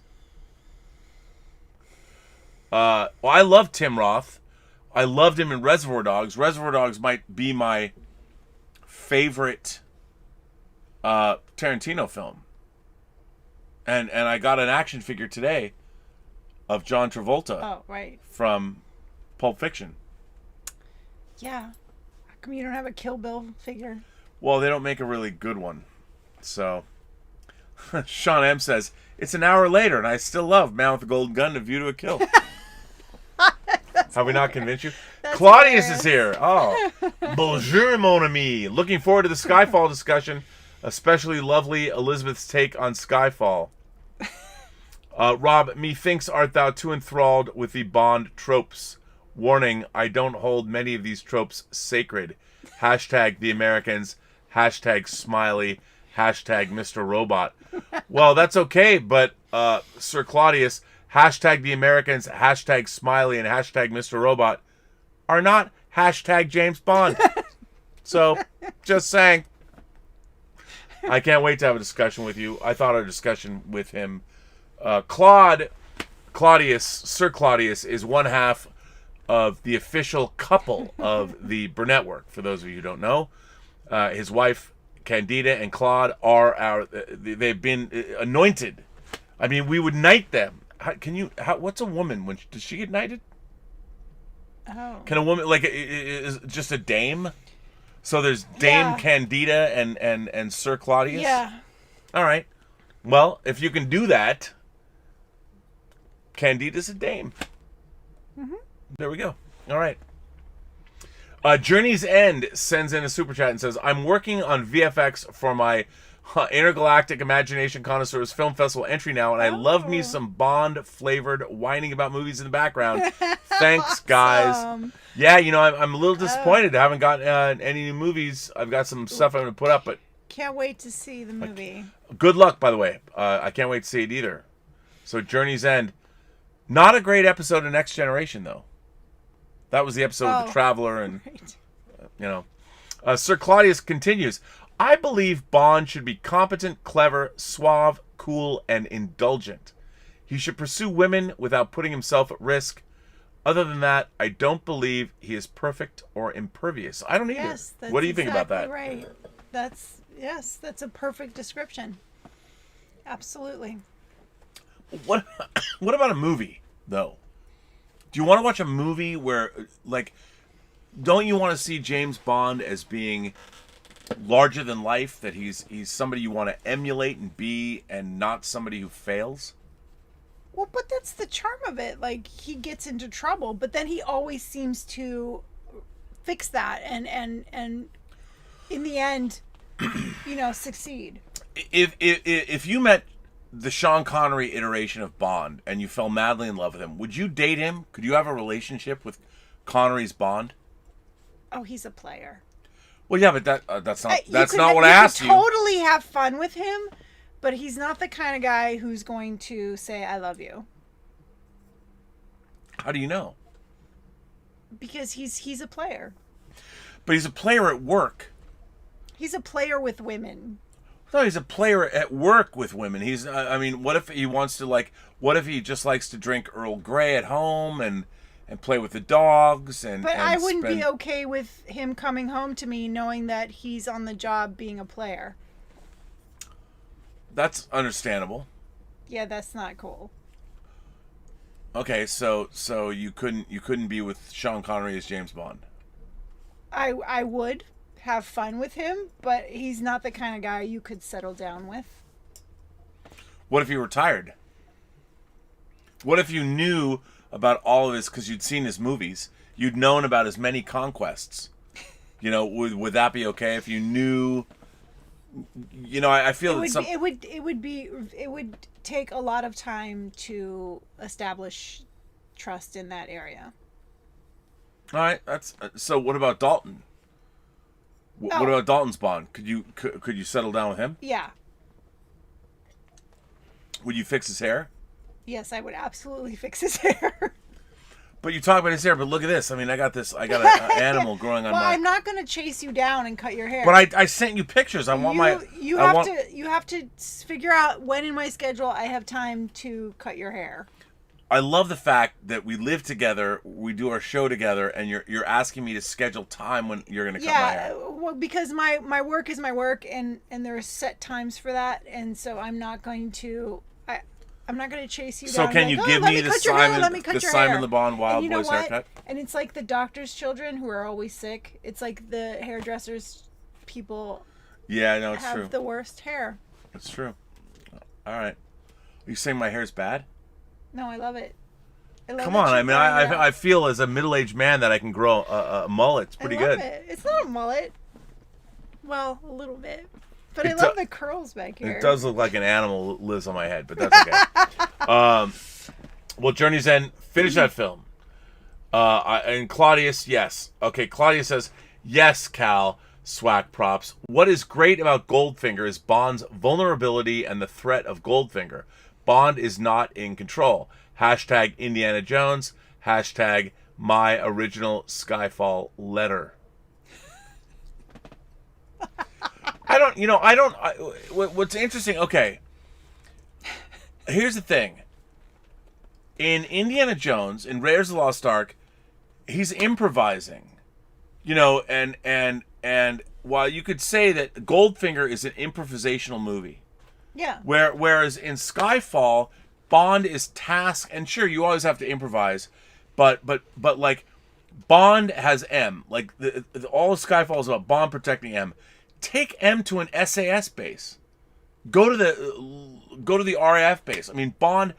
Well, I love Tim Roth. I loved him in Reservoir Dogs. Reservoir Dogs might be my favorite Tarantino film. And I got an action figure today of John Travolta. Oh, right. From Pulp Fiction. Yeah. How come you don't have a Kill Bill figure? Well, they don't make a really good one. So, Sean M says, it's an hour later and I still love Man with the Golden Gun and View to a Kill. Have we not convinced you? That's Claudius hilarious. is here. Oh. Bonjour, mon ami. Looking forward to the Skyfall discussion, especially lovely Elizabeth's take on Skyfall. Rob, methinks art thou too enthralled with the Bond tropes. Warning, I don't hold many of these tropes sacred. Hashtag the Americans. Hashtag smiley. Hashtag Mr. Robot. Well, that's okay, but Sir Claudius, hashtag the Americans, hashtag smiley, and hashtag Mr. Robot are not hashtag James Bond. So, just saying. I can't wait to have a discussion with you. I thought our discussion with him, Sir Claudius, is one half of the official couple of the Burnettwork. For those of you who don't know, his wife Candida and Claude are they've been anointed. I mean, we would knight them. What's a woman when does she get knighted? Oh. Can a woman is just a dame? So there's Dame Candida and Sir Claudius. Yeah. All right. Well, if you can do that, Candida's a dame. Mm-hmm. There we go. All right. Journey's End sends in a super chat and says, I'm working on VFX for my Intergalactic Imagination Connoisseurs Film Festival entry now, and I love me some Bond-flavored whining about movies in the background. Thanks, guys. Awesome. Yeah, you know, I'm a little disappointed. I haven't got any new movies. I've got some stuff I'm going to put up, but... Can't wait to see the movie. Good luck, by the way. I can't wait to see it either. So, Journey's End. Not a great episode of Next Generation, though. That was the episode with the Traveler and, Right. you know. Sir Claudius continues, I believe Bond should be competent, clever, suave, cool, and indulgent. He should pursue women without putting himself at risk. Other than that, I don't believe he is perfect or impervious. I don't either. Yes, that's What do you think about that? Right. That's a perfect description. Absolutely. What about a movie, though? Do you want to watch a movie where, like, don't you want to see James Bond as being larger than life, that he's somebody you want to emulate and be, and not somebody who fails? Well, but that's the charm of it. Like, he gets into trouble, but then he always seems to fix that and in the end, you know, succeed. If you met the Sean Connery iteration of Bond and you fell madly in love with him, would you date him? Could you have a relationship with Connery's Bond? Oh, he's a player. Well, yeah, but that's not what I asked you. You could totally have fun with him, but he's not the kind of guy who's going to say, I love you. How do you know? Because he's a player. But he's a player at work. He's a player with women. No, he's a player at work with women. I mean, what if he wants to, what if he just likes to drink Earl Grey at home and play with the dogs But I wouldn't be okay with him coming home to me knowing that he's on the job being a player. That's understandable. Yeah, that's not cool. Okay, so you couldn't be with Sean Connery as James Bond. I would have fun with him, but he's not the kind of guy you could settle down with. What if he retired? What if you knew about all of his, because you'd seen his movies, you'd known about his many conquests? You know, would that be okay if you knew? You know, I feel that it would take a lot of time to establish trust in that area. All right, that's so. What about Dalton? What about Dalton's Bond? Could you settle down with him? Yeah. Would you fix his hair? Yes, I would absolutely fix his hair. But you talk about his hair, but look at this. I mean, I got an animal growing on my... Well, I'm not going to chase you down and cut your hair. But I sent you pictures. You have to figure out when in my schedule I have time to cut your hair. I love the fact that we live together, we do our show together, and you're asking me to schedule time when you're going to cut my hair. Well, because my work is my work, and there are set times for that, and so I'm not going to... I'm not going to chase you down. So can you give me the Simon Le Bon Wild Boys haircut? And it's like the doctor's children who are always sick. It's like the hairdressers people have the worst hair. It's true. All right. Are you saying my hair's bad? No, I love it. Come on. I mean, I feel as a middle-aged man that I can grow a mullet. It's pretty good. It's not a mullet. Well, a little bit. But I love the curls back here. It does look like an animal lives on my head, but that's okay. Well, Journey's End, finish that film. And Claudius, yes. Okay, Claudius says, yes, Cal, swag props. What is great about Goldfinger is Bond's vulnerability and the threat of Goldfinger. Bond is not in control. Hashtag Indiana Jones. Hashtag my original Skyfall letter. What's interesting, okay, here's the thing. In Indiana Jones, in Raiders of the Lost Ark, he's improvising, and while you could say that Goldfinger is an improvisational movie. Yeah. Whereas in Skyfall, Bond is tasked, and sure, you always have to improvise, but like, Bond has M. Like, all of Skyfall is about Bond protecting M. Take M to an SAS base. Go to the RAF base. I mean, Bond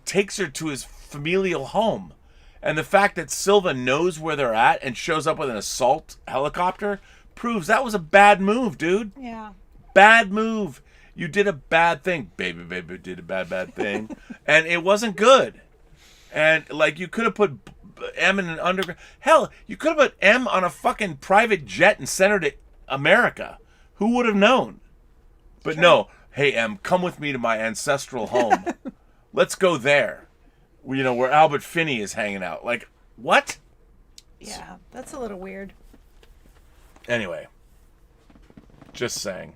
takes her to his familial home. And the fact that Silva knows where they're at and shows up with an assault helicopter proves that was a bad move, dude. Yeah. Bad move. You did a bad thing. Baby did a bad thing. And it wasn't good. And, like, you could have put M in an underground... Hell, you could have put M on a fucking private jet and sent her to America. Who would have known? But no, hey M, come with me to my ancestral home. Let's go there. Where Albert Finney is hanging out. Like, what? Yeah, that's a little weird. Anyway, just saying.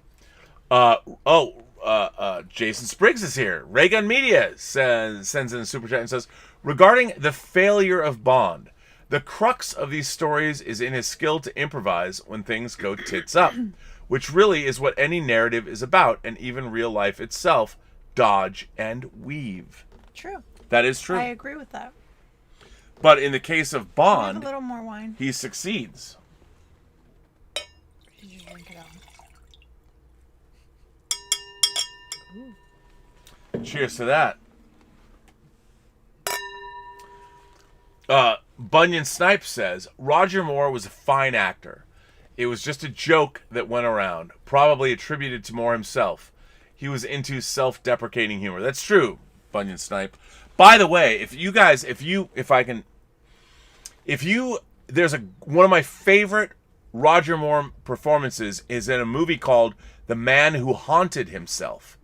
Jason Spriggs is here. Raygun Media sends in a super chat and says, regarding the failure of Bond, the crux of these stories is in his skill to improvise when things go tits up, which really is what any narrative is about, and even real life itself, dodge and weave. True. That is true. I agree with that. But in the case of Bond, a little more wine. He succeeds. You drink it all. Cheers to that. Bunyan Snipes says, Roger Moore was a fine actor. It was just a joke that went around, probably attributed to Moore himself. He was into self-deprecating humor. That's true, Bunyan Snipe. By the way, one of my favorite Roger Moore performances is in a movie called The Man Who Haunted Himself.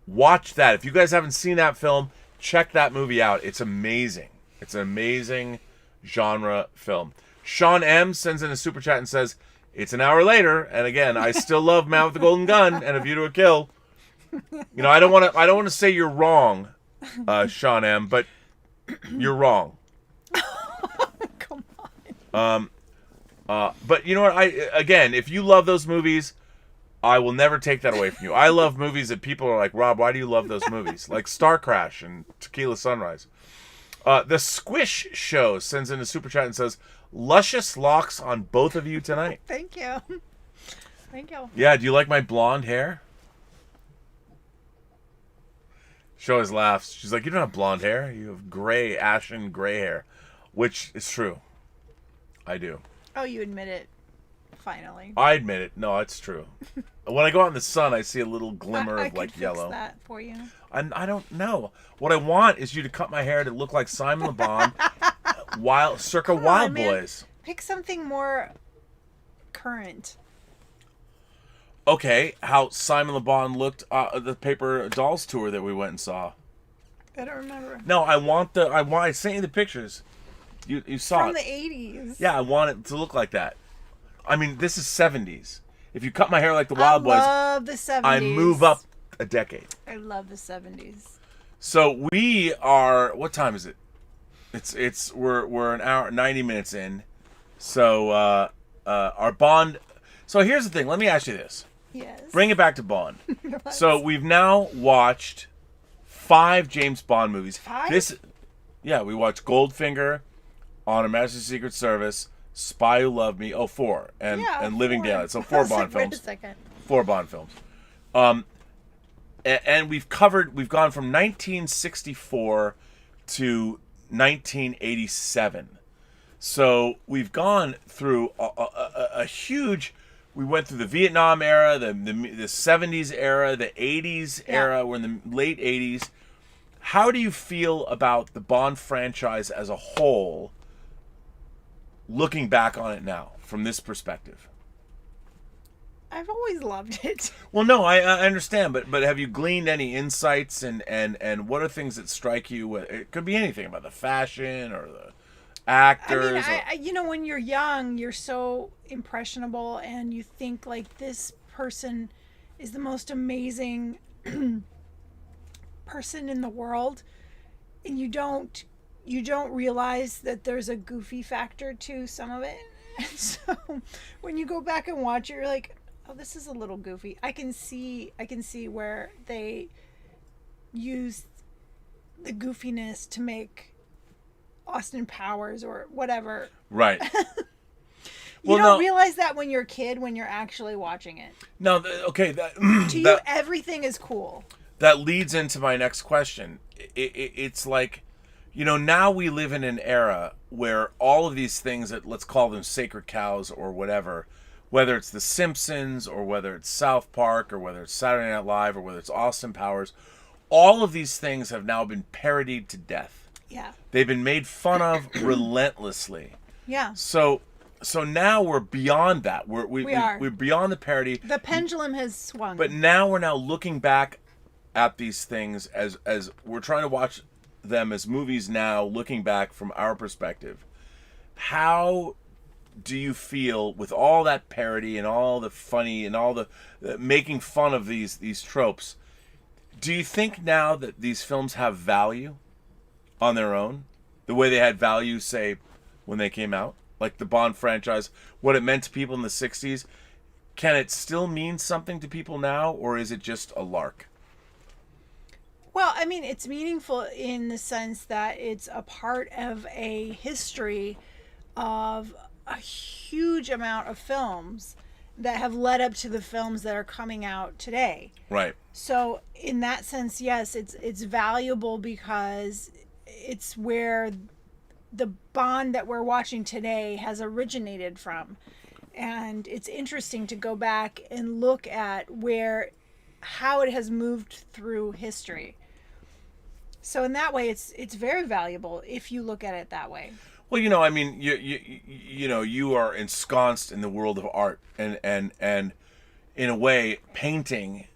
Watch that. If you guys haven't seen that film, check that movie out. It's amazing. It's an amazing genre film. Sean M sends in a super chat and says, it's an hour later, and again, I still love Man with the Golden Gun and A View to a Kill. I don't want to say you're wrong, Sean M, but you're wrong. Come on. But you know what? If you love those movies, I will never take that away from you. I love movies that people are like, Rob, why do you love those movies? Like Star Crash and Tequila Sunrise. The Squish Show sends in a super chat and says, "Luscious locks on both of you tonight." Thank you. Thank you. Yeah, do you like my blonde hair? She always laughs. She's like, "You don't have blonde hair. You have gray, ashen gray hair," which is true. I do. Oh, you admit it. Finally. I admit it. No, it's true. When I go out in the sun, I see a little glimmer I of like could yellow. Fix that for you. I don't know. What I want is you to cut my hair to look like Simon Le Bon, circa Wild Boys. Pick something more current. Okay, how Simon Le Bon looked at the Paper Dolls tour that we went and saw. I don't remember. No, I sent you the pictures. You saw From it. the 80s. Yeah, I want it to look like that. I mean, this is 70s. If you cut my hair like the Wild Boys, I love the 70s. I move up a decade. I love the 70s. So we are. What time is it? We're an hour, 90 minutes in. So our Bond. So here's the thing. Let me ask you this. Yes. Bring it back to Bond. So we've now watched 5 James Bond movies. 5? Yeah, we watched Goldfinger, On Her Majesty's Secret Service, Spy Who Loved Me. 4, and Living 4. Daylight. So 4 Bond Wait films. a second. 4 Bond films. And we've gone from 1964 to 1987. So we've gone through a huge. We went through the Vietnam era, the 70s era, the 80s era. We're in the late 80s. How do you feel about the Bond franchise as a whole, looking back on it now from this perspective? I've always loved it. Well, no, I understand, but have you gleaned any insights and what are things that strike you? It could be anything about the fashion or the actors. I mean, when you're young, you're so impressionable and you think like this person is the most amazing person in the world, and you don't realize that there's a goofy factor to some of it. And so when you go back and watch it, you're like, oh, this is a little goofy. I can see where they use the goofiness to make Austin Powers or whatever. Right. You don't realize that when you're a kid, when you're actually watching it. No, okay. To you, everything is cool. That leads into my next question. It's like, now we live in an era where all of these things that, let's call them sacred cows or whatever, whether it's The Simpsons or whether it's South Park or whether it's Saturday Night Live or whether it's Austin Powers, all of these things have now been parodied to death. Yeah. They've been made fun of relentlessly. Yeah. So now we're beyond that. We're beyond the parody. The pendulum has swung. But now we're looking back at these things as we're trying to watch them as movies now, looking back from our perspective. How do you feel with all that parody and all the funny and all the making fun of these tropes? Do you think now that these films have value on their own, the way they had value, say, when they came out? Like the Bond franchise, what it meant to people in the 60s, can it still mean something to people now, or is it just a lark? Well, I mean, it's meaningful in the sense that it's a part of a history of a huge amount of films that have led up to the films that are coming out today. Right. So in that sense, yes, it's valuable because it's where the Bond that we're watching today has originated from. And it's interesting to go back and look at how it has moved through history. So in that way, it's very valuable if you look at it that way. Well, I mean, you are ensconced in the world of art, and in a way, painting.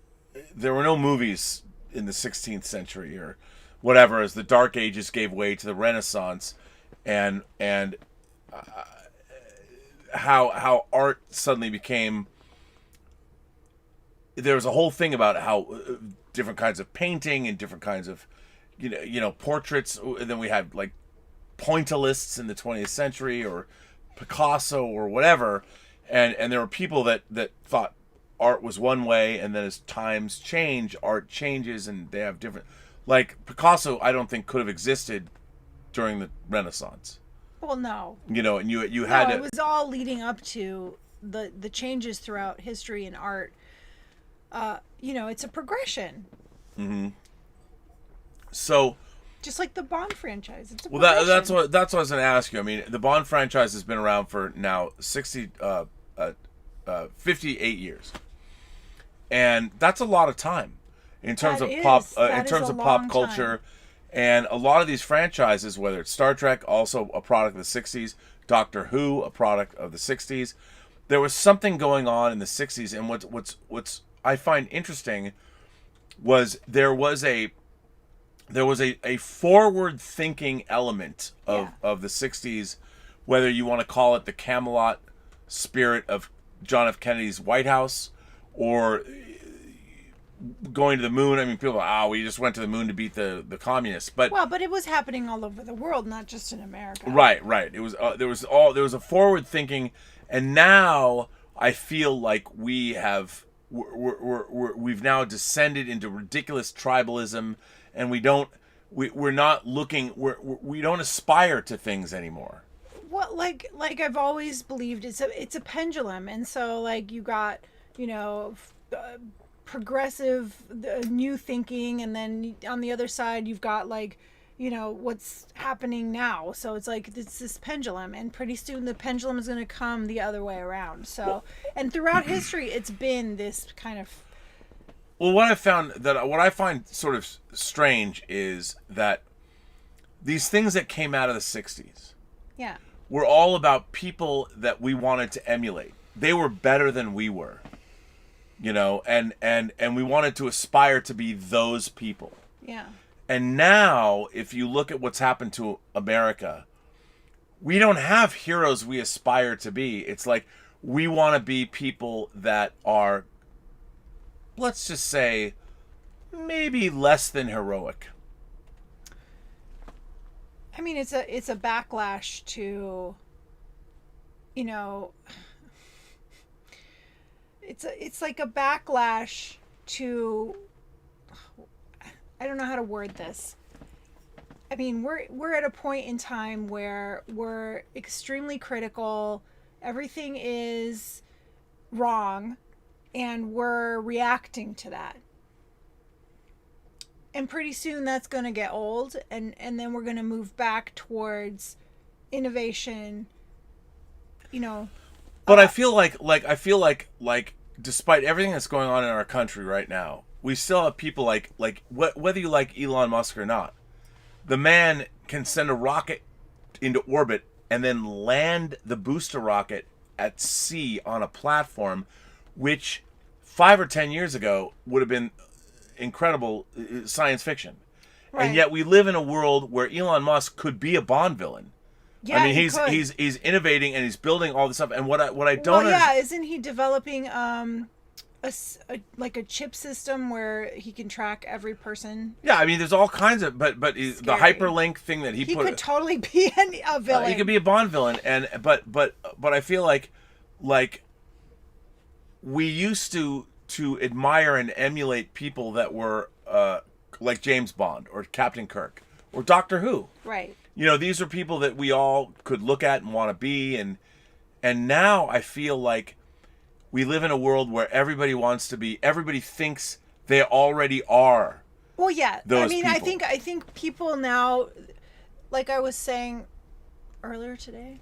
There were no movies in the 16th century or whatever, as the Dark Ages gave way to the Renaissance, and how art suddenly became. There was a whole thing about how different kinds of painting and different kinds of, portraits. And then we had like pointillists in the 20th century, or Picasso or whatever, and there were people that thought art was one way, and then as times change, art changes, and they have different. Like Picasso, I don't think could have existed during the Renaissance. Well, no. You know, and you had No, to. it was all leading up to the changes throughout history and art. You know, it's a progression. Mm-hmm. So. Just like the Bond franchise, it's a Well, progression. that's what I was going to ask you. I mean, the Bond franchise has been around for now 58 years, and that's a lot of time in terms That of is. pop That in is terms a of pop long culture, time. and a lot of these franchises, whether it's Star Trek, also a product of the 60s, Doctor Who, a product of the 60s. There was something going on in the 60s, and what's I find interesting was there was a forward-thinking element of the 60s, whether you want to call it the Camelot spirit of John F. Kennedy's White House, or going to the moon. I mean, people are, we just went to the moon to beat the communists. But it was happening all over the world, not just in America. Right. It was there was a forward-thinking, and now I feel like we've now descended into ridiculous tribalism. And we don't aspire to things anymore. Well, like I've always believed, it's a pendulum, and so like you got, you know, progressive new thinking, and then on the other side you've got like, you know, what's happening now. So it's like it's this pendulum, and pretty soon the pendulum is going to come the other way around. So, and throughout history, it's been this kind of. Well, what I find sort of strange is that these things that came out of the 60s were all about people that we wanted to emulate. They were better than we were, you know, and we wanted to aspire to be those people. Yeah. And now, if you look at what's happened to America, we don't have heroes we aspire to be. It's like we want to be people that are, let's just say, maybe less than heroic. I mean, it's a backlash to, you know, it's like a backlash to, I don't know how to word this. I mean, we're at a point in time where we're extremely critical. Everything is wrong. And we're reacting to that. And pretty soon that's going to get old, and then we're going to move back towards innovation, you know. But I feel like despite everything that's going on in our country right now, we still have people like whether you like Elon Musk or not, the man can send a rocket into orbit and then land the booster rocket at sea on a platform, which 5 or 10 years ago would have been incredible science fiction. Right. And yet we live in a world where Elon Musk could be a Bond villain. Yeah, I mean, he's innovating and he's building all this stuff. And what I don't isn't he developing a chip system where he can track every person? Yeah, I mean, there's all kinds of the hyperlink thing that he put. He could totally be a villain. He could be a Bond villain, and but I feel like we used to admire and emulate people that were like James Bond or Captain Kirk or Doctor Who. Right. You know, these are people that we all could look at and want to be, and now I feel like we live in a world where everybody wants to be. Everybody thinks they already are. Well, yeah. Those I mean, people. I think people now, like I was saying earlier today,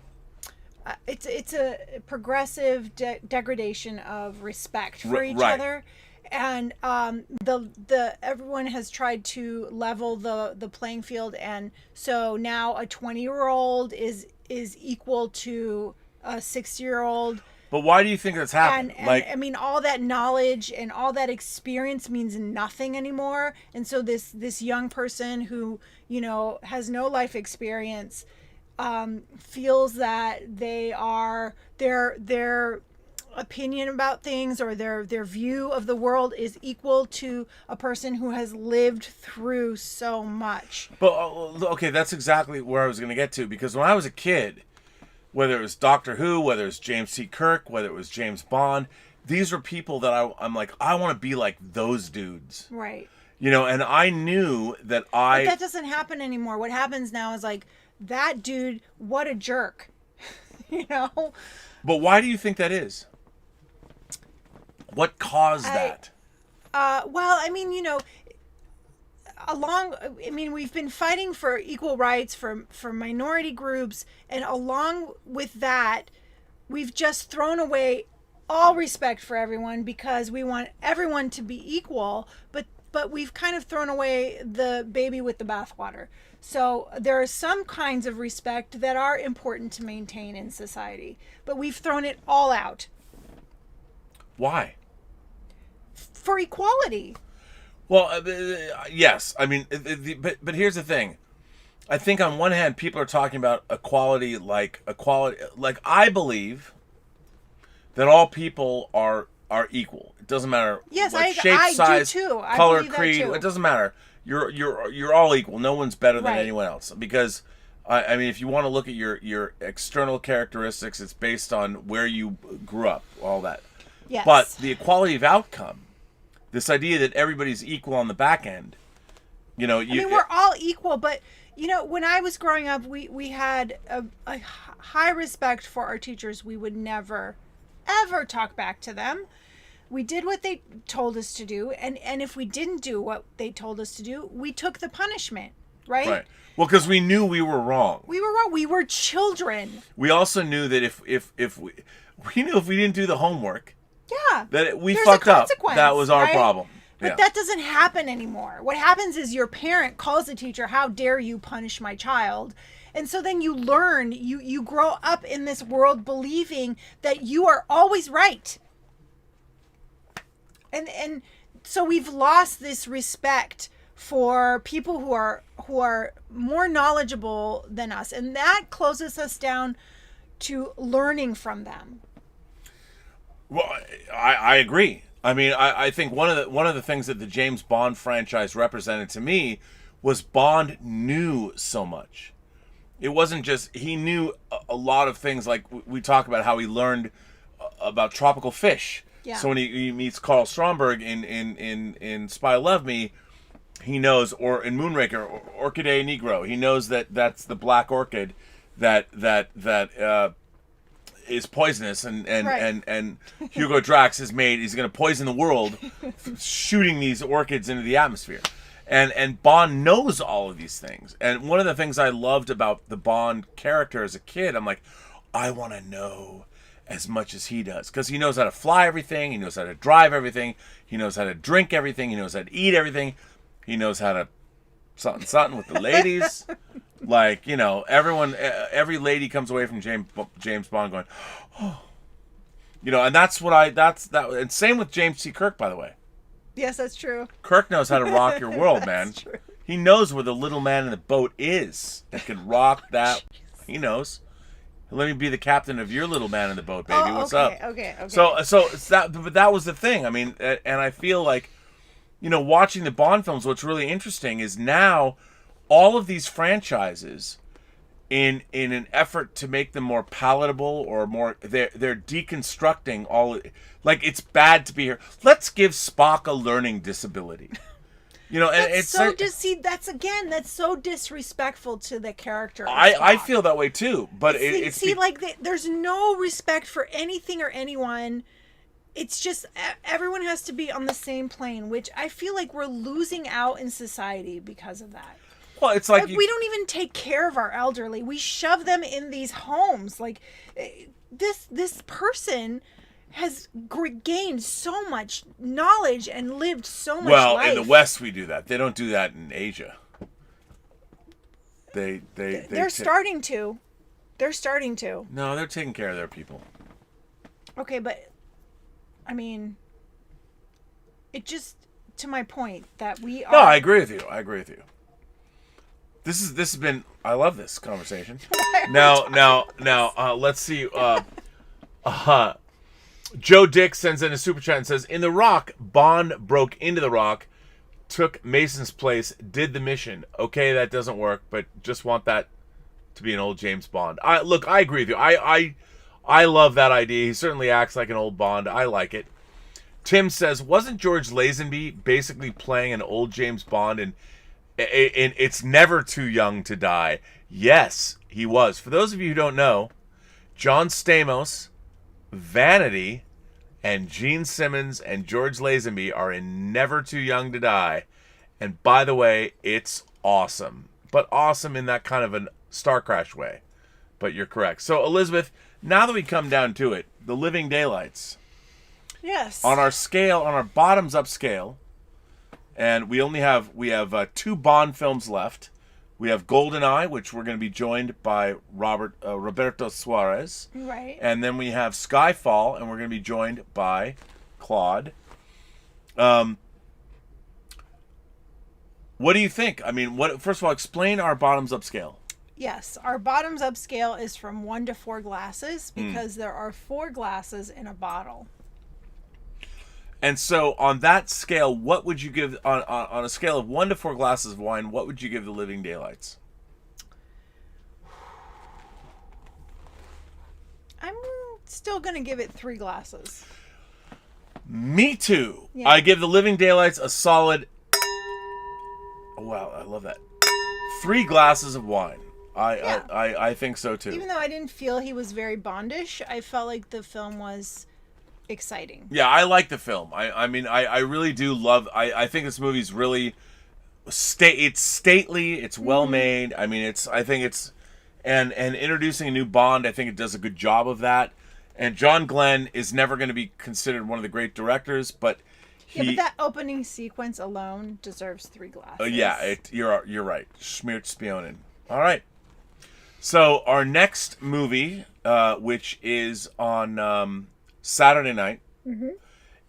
it's a progressive degradation of respect for each other, and the everyone has tried to level the playing field, and so now a 20-year-old is equal to a 60-year-old. But why do you think that's happened? And I mean, all that knowledge and all that experience means nothing anymore, and so this young person who, you know, has no life experience feels that their opinion about things or their view of the world is equal to a person who has lived through so much. But okay, that's exactly where I was going to get to, because when I was a kid, whether it was Doctor Who, whether it was James T. Kirk, whether it was James Bond, these were people that I'm like, I want to be like those dudes. Right. You know, and I knew that But that doesn't happen anymore. What happens now is like that dude, what a jerk. You know? But why do you think that is? What caused that? Well, I mean, you know, we've been fighting for equal rights for minority groups, and along with that, we've just thrown away all respect for everyone because we want everyone to be equal, but we've kind of thrown away the baby with the bathwater. So there are some kinds of respect that are important to maintain in society, but we've thrown it all out. Why? For equality. Well, yes. I mean, but here's the thing. I think on one hand, people are talking about equality, like I believe that all people are equal. It doesn't matter what shape, size, color, creed. It doesn't matter. You're all equal. No one's better than anyone else. Because I mean, if you want to look at your external characteristics, it's based on where you grew up, all that. Yes. But the equality of outcome, this idea that everybody's equal on the back end, you know, we're all equal, but you know, when I was growing up, we had a high respect for our teachers. We would never, ever talk back to them. We did what they told us to do, and if we didn't do what they told us to do, we took the punishment, right? Right. Well, because we knew we were wrong. We were wrong. We were children. We also knew that if we knew if we didn't do the homework, that we fucked up. That was our problem. But that doesn't happen anymore. What happens is your parent calls the teacher, "How dare you punish my child?" And so then you learn, you grow up in this world believing that you are always right. And so we've lost this respect for people who are more knowledgeable than us, and that closes us down to learning from them. Well, I agree. I mean, I think one of the things that the James Bond franchise represented to me was Bond knew so much. It wasn't just he knew a lot of things, like we talk about how he learned about tropical fish. Yeah. So when he meets Carl Stromberg in Spy Love Me, he knows, or in Moonraker, Orchidea Negro, he knows that that's the black orchid that is poisonous, and Hugo Drax he's going to poison the world shooting these orchids into the atmosphere. And Bond knows all of these things. And one of the things I loved about the Bond character as a kid, I'm like, I want to know as much as he does, because he knows how to fly everything, he knows how to drive everything, he knows how to drink everything, he knows how to eat everything, he knows how to something with the ladies. Like, you know, every lady comes away from James Bond going, oh, you know, and and same with James T. Kirk, by the way. Yes, that's true. Kirk knows how to rock your world, man. True. He knows where the little man in the boat is that can rock that. He knows. Let me be the captain of your little man in the boat, baby. What's up? Okay. So it's that, but that was the thing. I mean, and I feel like, you know, watching the Bond films, what's really interesting is now all of these franchises, in an effort to make them more palatable or more, they're deconstructing all. Like, it's bad to be here. Let's give Spock a learning disability. You know, and it's so that's so disrespectful to the character. I feel that way too, but there's no respect for anything or anyone. It's just everyone has to be on the same plane, which I feel like we're losing out in society because of that. Well, it's like we don't even take care of our elderly. We shove them in these homes. Like this person has gained so much knowledge and lived so much life. In the West we do that. They don't do that in Asia. They're starting to. They're starting to. No, they're taking care of their people. Okay, but I mean, it just, to my point that we are. No, I agree with you. This has been. I love this conversation. Now, let's see. Joe Dick sends in a super chat and says, "In The Rock, Bond broke into The Rock, took Mason's place, did the mission. Okay, that doesn't work, but just want that to be an old James Bond." I agree with you. I love that idea. He certainly acts like an old Bond. I like it. Tim says, "Wasn't George Lazenby basically playing an old James Bond and it's Never Too Young to Die? Yes, he was. For those of you who don't know, John Stamos, Vanity, and Gene Simmons and George Lazenby are in Never Too Young to Die. And by the way, it's awesome. But awesome in that kind of a Star Crash way. But you're correct. So, Elizabeth, now that we come down to it, The Living Daylights. Yes. On our scale, on our bottoms-up scale, and we have 2 Bond films left. We have GoldenEye, which we're going to be joined by Roberto Suarez. Right. And then we have Skyfall, and we're going to be joined by Claude. What do you think? I mean, first of all, explain our bottoms-up scale. Yes, our bottoms up scale is from 1 to 4 glasses because there are 4 glasses in a bottle. And so on that scale, what would you give, on a scale of 1 to 4 glasses of wine, what would you give The Living Daylights? I'm still going to give it 3 glasses. Me too. Yeah. I give The Living Daylights a solid, oh, wow, I love that, 3 glasses of wine. I think so too. Even though I didn't feel he was very Bondish, I felt like the film was exciting. Yeah, I like the film. I mean, I really do love. I think this movie's really it's stately. It's well made. I mean, I think it's and introducing a new Bond. I think it does a good job of that. And John Glen is never going to be considered one of the great directors, but but that opening sequence alone deserves 3 glasses. You're right. Schmiert Spionen. All right. So our next movie, which is on Saturday night,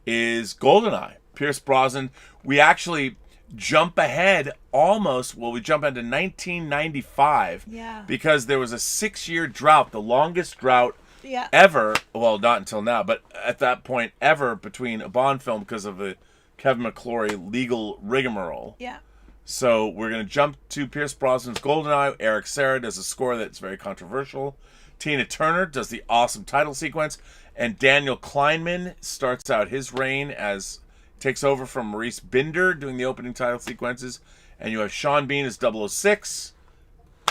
is GoldenEye. Pierce Brosnan. We actually jump ahead almost. Well, we jump into 1995. Yeah. Because there was a 6-year drought, the longest drought Yeah. ever. Well, not until now, but at that point ever between a Bond film because of the Kevin McClory legal rigmarole. Yeah. So we're going to jump to Pierce Brosnan's GoldenEye. Eric Serra does a score that's very controversial. Tina Turner does the awesome title sequence. And Daniel Kleinman starts out his reign as takes over from Maurice Binder doing the opening title sequences. And you have Sean Bean as 006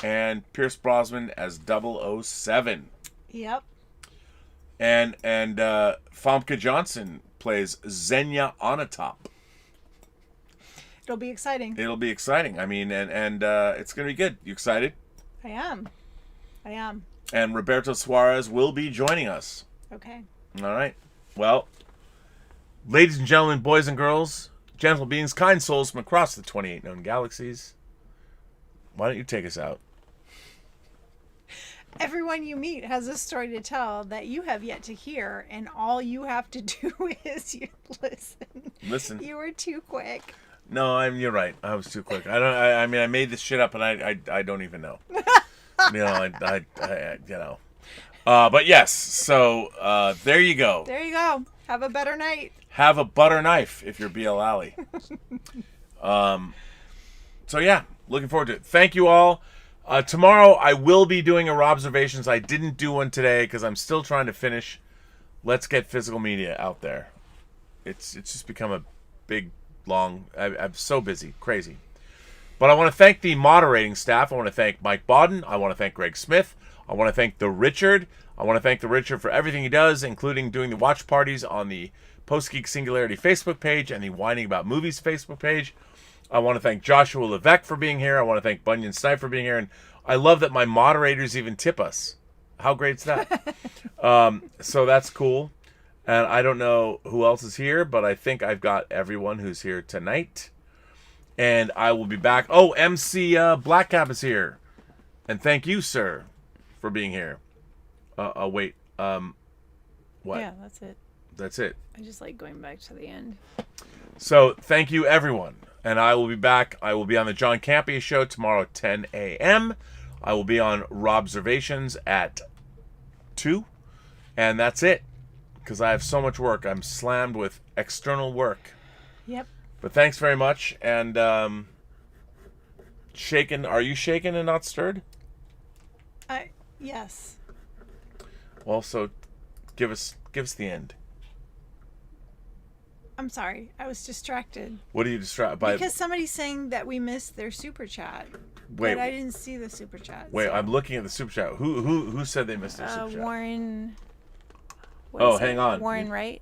and Pierce Brosnan as 007. Yep. And Famke Johnson plays Xenia Onatopp. It'll be exciting. It'll be exciting. I mean, and it's going to be good. You excited? I am. And Roberto Suarez will be joining us. Okay. All right. Well, ladies and gentlemen, boys and girls, gentle beings, kind souls from across the 28 known galaxies, why don't you take us out? Everyone you meet has a story to tell that you have yet to hear, and all you have to do is you listen. Listen. You were too quick. No, you're right. I was too quick. I mean, I made this shit up, and I don't even know. But yes. So there you go. There you go. Have a better night. Have a butter knife if you're BL Alley. So yeah, looking forward to it. Thank you all. Tomorrow I will be doing a Robservations. I didn't do one today because I'm still trying to finish Let's Get Physical Media out there. It's just become a big, long... I'm so busy. Crazy. But I want to thank the moderating staff. I want to thank Mike Bodden. I want to thank Greg Smith. I want to thank the Richard. I want to thank the Richard for everything he does, including doing the watch parties on the Post-Geek Singularity Facebook page and the WINEning About Movies Facebook page. I want to thank Joshua Levesque for being here. I want to thank Bunyan Snipe for being here. And I love that my moderators even tip us. How great's that? So that's cool. And I don't know who else is here, but I think I've got everyone who's here tonight. And I will be back. Oh, MC Blackcap is here. And thank you, sir, for being here. Wait. What? Yeah, that's it. That's it. I just like going back to the end. So thank you, everyone. And I will be back. I will be on the John Campea show tomorrow at 10 a.m. I will be on Robservations at 2. And that's it. Because I have so much work. I'm slammed with external work. Yep. But thanks very much. And shaken. Are you shaken and not stirred? Yes. Well, so give us the end. I'm sorry. I was distracted. What are you distracted by? Because somebody's saying that we missed their super chat. Wait. But I didn't see the super chat. Wait, so. I'm looking at the super chat. Who said they missed their super chat? Warren. Hang on. Warren, right?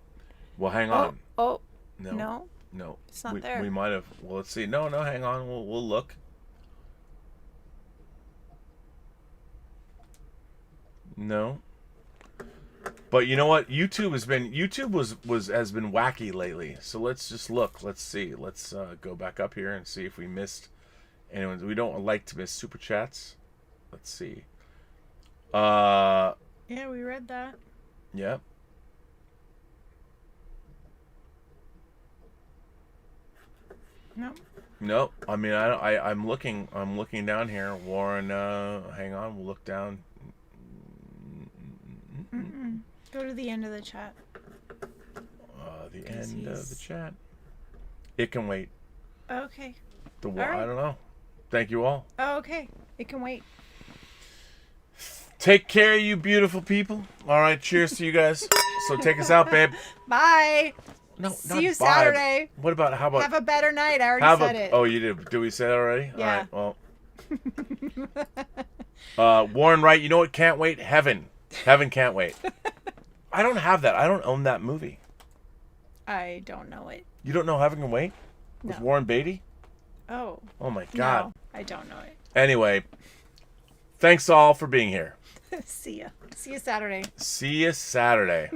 Well, hang on. Oh. No. It's not there. We might have. Well, let's see. No, hang on. We'll look. No. But you know what? YouTube has been wacky lately. So let's just look. Let's see. Let's go back up here and see if we missed anyone. We don't like to miss super chats. Let's see. Yeah, we read that. Yep. No. I mean, I'm looking down here. Warren, hang on. We'll look down. Go to the end of the chat. The end of the chat. It can wait. Okay. Right. I don't know. Thank you all. Oh, okay. It can wait. Take care, you beautiful people. All right. Cheers to you guys. So take us out, babe. Bye. No, See you Saturday. What about how about have a better night? I already said it. Oh, you did. Did we say that already? Yeah. All right. Well. Warren Wright. You know what? Can't wait. Heaven can't wait. I don't have that. I don't own that movie. I don't know it. You don't know Heaven Can Wait? With No. Warren Beatty? Oh. Oh my God. No, I don't know it. Anyway, thanks all for being here. See ya. See you Saturday. See you Saturday.